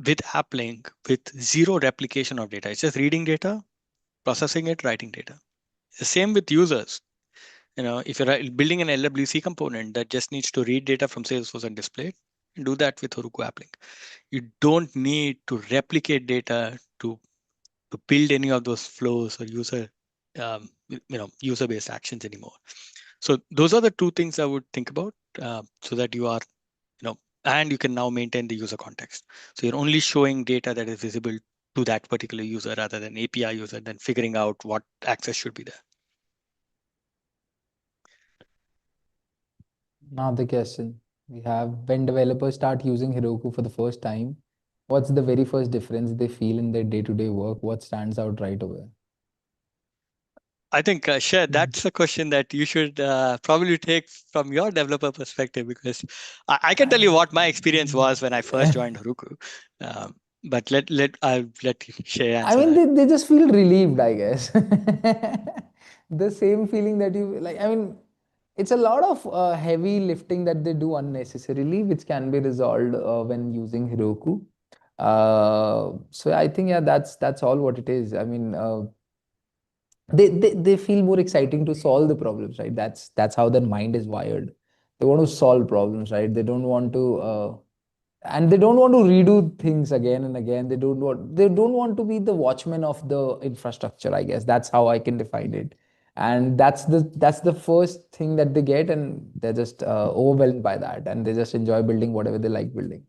with AppLink with zero replication of data. It's just reading data, processing it, writing data. The same with users. If you're building an LWC component that just needs to read data from Salesforce and display it, do that with Heroku AppLink. You don't need to replicate data to build any of those flows or user-based actions anymore. So those are the two things I would think about, so that and you can now maintain the user context. So you're only showing data that is visible to that particular user rather than API user, then figuring out what access should be there. Now the question we have, when developers start using Heroku for the first time, what's the very first difference they feel in their day-to-day work? What stands out right away? I think, Share, that's a question that you should probably take from your developer perspective, because I can tell you what my experience was when I first joined Heroku. But I'll let Share I answer mean, that. they just feel relieved, I guess. The same feeling that you like. I mean, it's a lot of heavy lifting that they do unnecessarily, which can be resolved when using Heroku. So I think, yeah, that's all what it is. I mean, they feel more exciting to solve the problems, right? That's how their mind is wired. They want to solve problems, right? They don't want to and they don't want to redo things again and again. They don't want to be the watchman of the infrastructure, I guess. That's how I can define it. And that's the first thing that they get, and they're just overwhelmed by that, and they just enjoy building whatever they like building.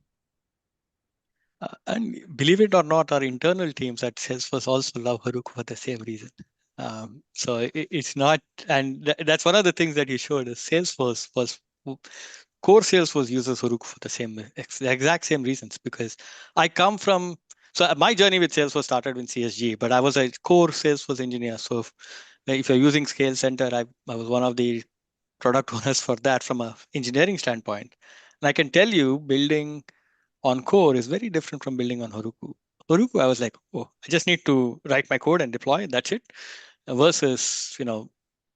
And believe it or not, our internal teams at Salesforce also love Heroku for the same reason. So it's not, and that's one of the things that you showed. Is Salesforce was core Salesforce uses Heroku for the exact same reasons. Because I come from, so my journey with Salesforce started with CSG, but I was a core Salesforce engineer. So if you're using Scale Center, I was one of the product owners for that from a engineering standpoint. And I can tell you, building on core is very different from building on Heroku. Heroku, I was like, oh, I just need to write my code and deploy. That's it. Versus,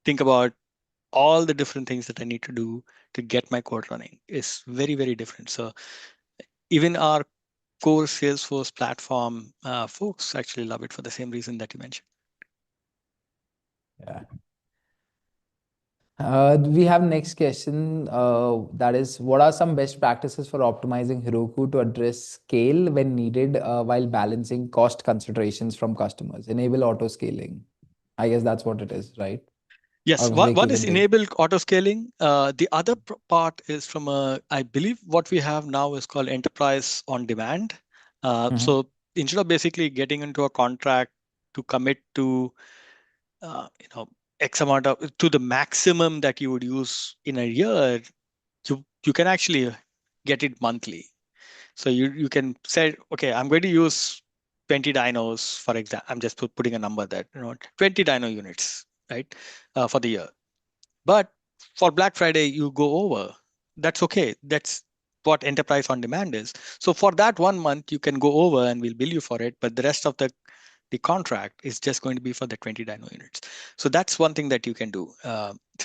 think about all the different things that I need to do to get my code running is very, very different. So even our core Salesforce platform folks actually love it for the same reason that you mentioned. Yeah. We have next question. That is, what are some best practices for optimizing Heroku to address scale when needed while balancing cost considerations from customers? Enable auto scaling. I guess that's what it is, right? Or Yes, Vivek, you one can is take. enable auto scaling. The other part is from I believe what we have now is called enterprise on demand. Mhm. So instead of basically getting into a contract to commit to, you know, X amount of to the maximum that you would use in a year, you can actually get it monthly. So you can say, okay, I'm going to use 20 dynos, for example. I'm just putting a number that, 20 dyno units, right, for the year. But for Black Friday, you go over. That's okay. That's what enterprise on demand is. So for that 1 month, you can go over and we'll bill you for it. But the rest of the contract is just going to be for the 20 dyno units. So that's one thing that you can do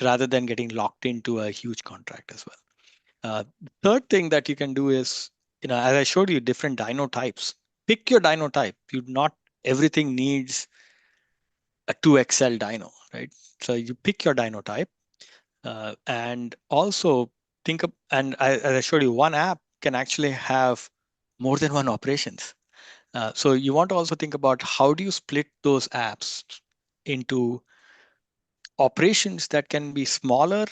rather than getting locked into a huge contract as well. Third thing that you can do is, as I showed you, different dyno types. Pick your dyno type. You not everything needs a 2XL dyno, right? So you pick your dyno type, and also as I showed you, one app can actually have more than one operations. So you want to also think about how do you split those apps into operations that can be smaller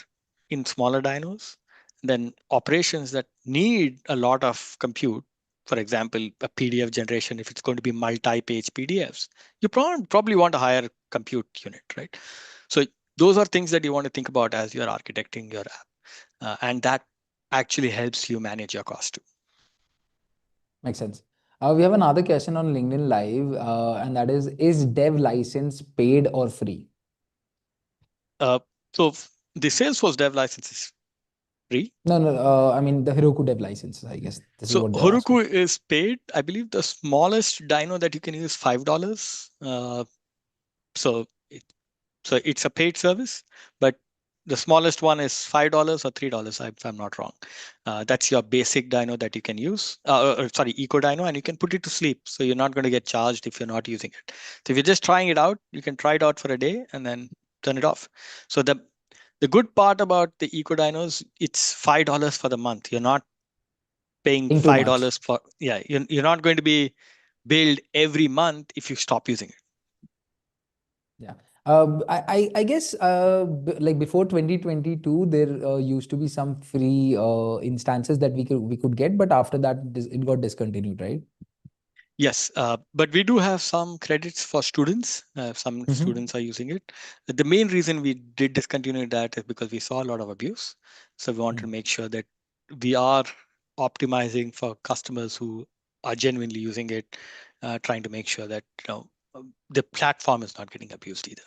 in smaller dynos, then operations that need a lot of compute. For example, a PDF generation, if it's going to be multi-page PDFs, you probably want a higher compute unit, right? So those are things that you want to think about as you're architecting your app, and that actually helps you manage your cost too. Makes sense. We have another question on LinkedIn Live, and that is dev license paid or free? Uh, the Salesforce dev license is free. No, no, I mean the Heroku dev license, I guess this is So what they're asking. Heroku is paid. I believe the smallest dyno that you can use $5. So it, so it's a paid service, but the smallest one is $5 or $3, if I'm not wrong. That's your basic dyno that you can use. Sorry, eco dyno, and you can put it to sleep. So you're not going to get charged if you're not using it. So if you're just trying it out, you can try it out for a day and then turn it off. So the good part about the eco dynos, it's $5 for the month. You're not paying Paying too five much. dollars for, yeah, you're not going to be billed every month if you stop using it. Yeah. I guess like before 2022, there used to be some free instances that we could get, but after that it got discontinued, right? Yes, but we do have some credits for students. Some Mm-hmm. students are using it. The main reason we did discontinue that is because we saw a lot of abuse. So we want to make sure that we are optimizing for customers who are genuinely using it, trying to make sure that the platform is not getting abused either.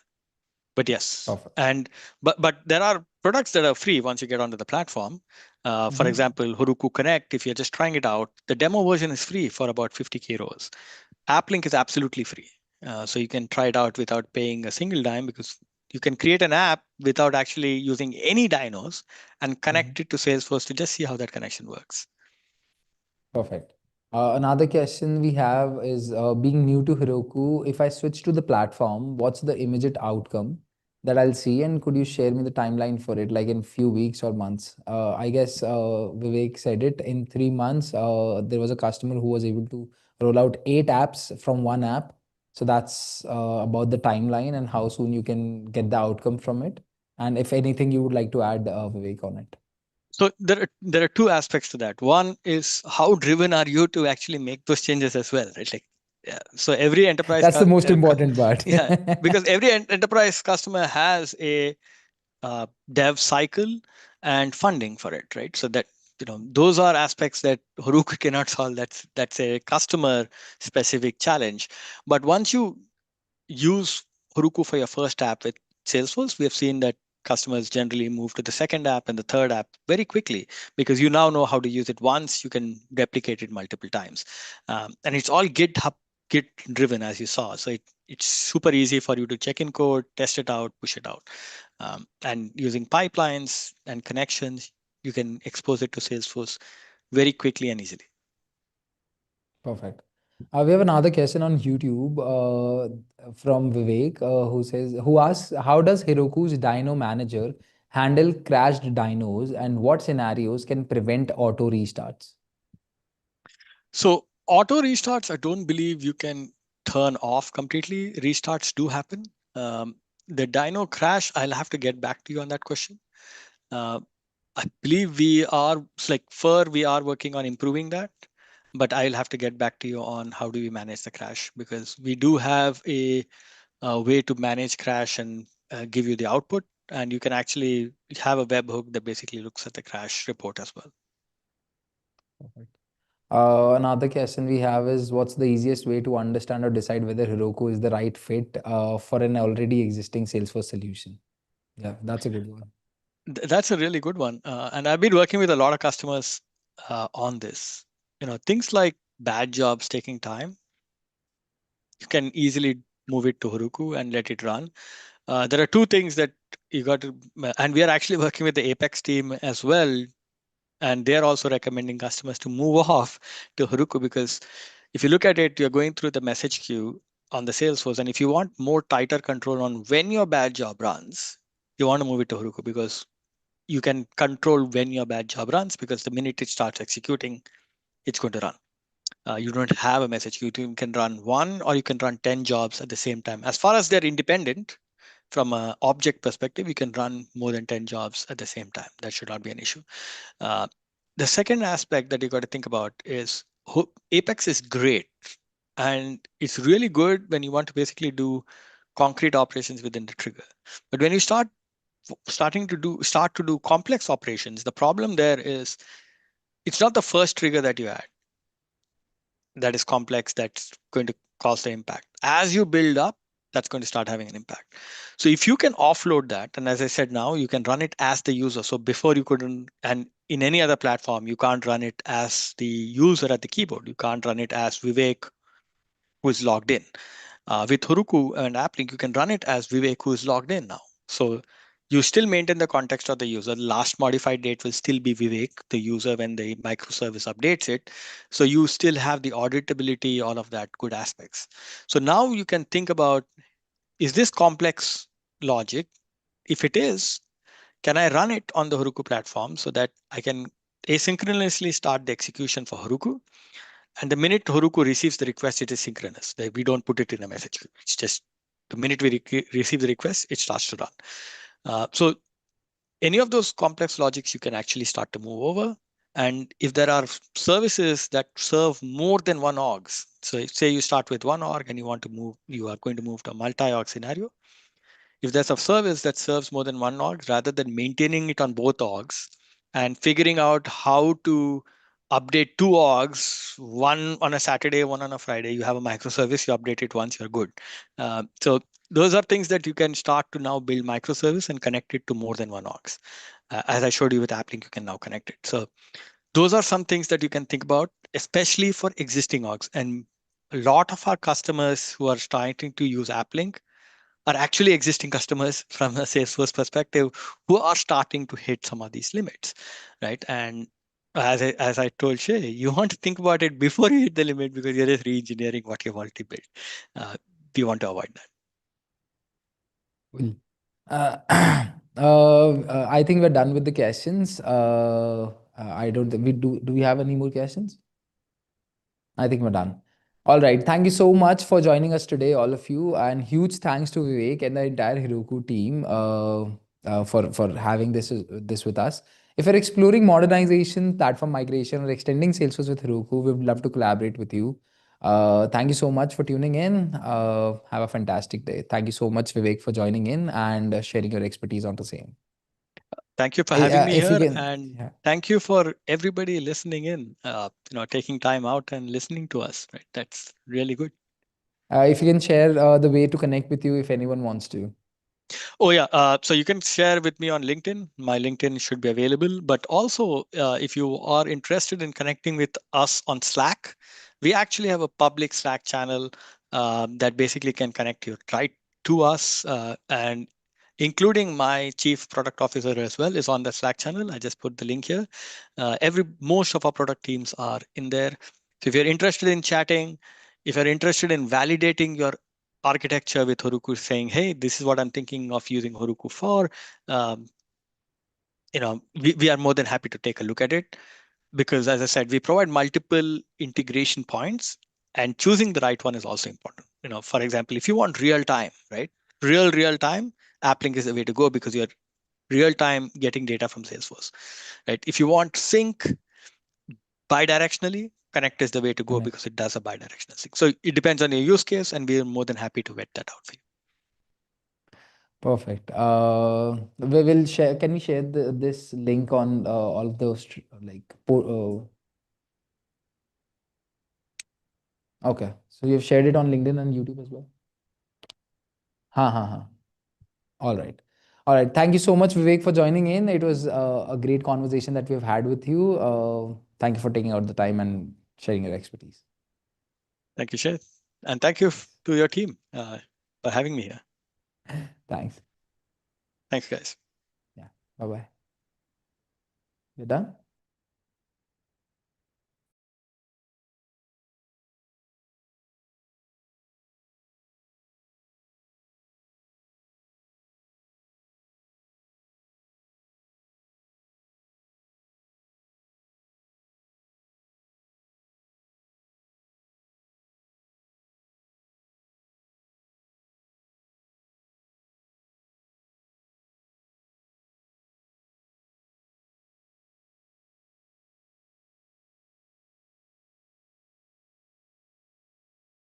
But yes, Perfect. and but there are products that are free once you get onto the platform. For Mm-hmm. example, Heroku Connect, if you're just trying it out, the demo version is free for about 50K rows. AppLink is absolutely free. So you can try it out without paying a single dime, because you can create an app without actually using any dynos and connect it to Salesforce to just see how that connection works. Perfect. Another question we have is being new to Heroku, if I switch to the platform, what's the immediate outcome that I'll see? And could you share me the timeline for it, like in few weeks or months? I guess Vivek said it in 3 months. There was a customer who was able to roll out 8 apps from one app. So that's about the timeline and how soon you can get the outcome from it. And if anything you would like to add, Vivek, on it. So there are two aspects to that. One is how driven are you to actually make those changes as well, right? Like, yeah. So every enterprise, That's the most important part. yeah, because every enterprise customer has a dev cycle and funding for it, right? So that those are aspects that Heroku cannot solve. That's a customer specific challenge. But once you use Heroku for your first app with Salesforce, we have seen that customers generally move to the second app and the third app very quickly, because you now know how to use it once, you can replicate it multiple times. And it's all Git driven, as you saw. So it's super easy for you to check in code, test it out, push it out. And using pipelines and connections, you can expose it to Salesforce very quickly and easily. Perfect. We have another question on YouTube from Vivek, who asks, how does Heroku's Dyno Manager handle crashed dynos, and what scenarios can prevent auto restarts? So auto restarts, I don't believe you can turn off completely. Restarts do happen. Um, the dyno crash, I'll have to get back to you on that question. Uh, I believe we are working on improving that, but I'll have to get back to you on how do we manage the crash, because we do have a way to manage crash and give you the output, and you can actually have a webhook that basically looks at the crash report as well. Perfect. Another question we have is, what's the easiest way to understand or decide whether Heroku is the right fit for an already existing Salesforce solution? Yeah, that's a good one. That's a really good one, and I've been working with a lot of customers on this. Things like bad jobs taking time, you can easily move it to Heroku and let it run. There are two things that you got to, and we are actually working with the Apex team as well, and they're also recommending customers to move off to Heroku, because if you look at it, you're going through the message queue on the Salesforce, and if you want more tighter control on when your bad job runs, you want to move it to Heroku, because you can control when your bad job runs, because the minute it starts executing, it's going to run. You don't have a message queue. You can run one or you can run 10 jobs at the same time. As far as they're independent, from an object perspective, you can run more than 10 jobs at the same time. That should not be an issue. Uh, the second aspect that you got to think about is Apex is great. And it's really good when you want to basically do concrete operations within the trigger. But when you start to do complex operations, the problem there is it's not the first trigger that you add that is complex that's going to cause the impact. As you build up, that's going to start having an impact. So if you can offload that, and as I said, now you can run it as the user. So before you couldn't, and in any other platform, you can't run it as the user at the keyboard. You can't run it as Vivek who is logged in. With Heroku and AppLink, you can run it as Vivek who is logged in now. So you still maintain the context of the user. The last modified date will still be Vivek, the user, when the microservice updates it. So you still have the auditability, all of that good aspects. So now you can think about, is this complex logic? If it is, can I run it on the Heroku platform so that I can asynchronously start the execution for Heroku? And the minute Heroku receives the request, it is synchronous. We don't put it in a message queue. It's just the minute we receive the request, it starts to run. So any of those complex logics, you can actually start to move over. And if there are services that serve more than one orgs, so say you start with one org and you are going to move to a multi-org scenario. If there's a service that serves more than one org, rather than maintaining it on both orgs and figuring out how to update two orgs, one on a Saturday, one on a Friday, you have a microservice, you update it once, you're good. So those are things that you can start to now build microservice and connect it to more than one orgs. As I showed you with AppLink, you can now connect it. So those are some things that you can think about, especially for existing orgs. And a lot of our customers who are starting to use AppLink are actually existing customers from a Salesforce perspective who are starting to hit some of these limits, right? And as I told Shay, you want to think about it before you hit the limit, because you're just re-engineering what you've already built. We want to avoid that. Cool. I think we're done with the questions. I don't think we do. Do we have any more questions? I think we're done. All right. Thank you so much for joining us today, all of you, and huge thanks to Vivek and the entire Heroku team for having this with us. If you're exploring modernization, platform migration, or extending Salesforce with Heroku, we'd love to collaborate with you. Thank you so much for tuning in. Have a fantastic day. Thank you so much, Vivek, for joining in and sharing your expertise on the same. Thank you for having me If you here, can, and yeah. thank you for everybody listening in. Taking time out and listening to us. Right, that's really good. If you can share the way to connect with you if anyone wants to. Oh yeah, so you can share with me on LinkedIn. My LinkedIn should be available. But also, if you are interested in connecting with us on Slack, we actually have a public Slack channel that basically can connect you right to us, and including my chief product officer as well is on the Slack channel. I just put the link here. Most of our product teams are in there. So if you're interested in chatting, if you're interested in validating your architecture with Heroku, saying, hey, this is what I'm thinking of using Heroku for. Um, we are more than happy to take a look at it, because as I said, we provide multiple integration points, and choosing the right one is also important. For example, if you want real time, right? Real time, AppLink is the way to go because you're real time getting data from Salesforce, right? If you want sync bidirectionally, Connect is the way to go Connect. because it does a bidirectional sync. So it depends on your use case, and we are more than happy to vet that out for you. Perfect. We will share. Can we share this link on all of those okay. So you've shared it on LinkedIn and YouTube as well. Ha. All right. All right. Thank you so much, Vivek, for joining in. It was a great conversation that we've had with you. Thank you for taking out the time and sharing your expertise. Thank you, Shay. And thank you to your team for having me here. Thanks. Thanks, guys. Yeah. Bye bye. You're done?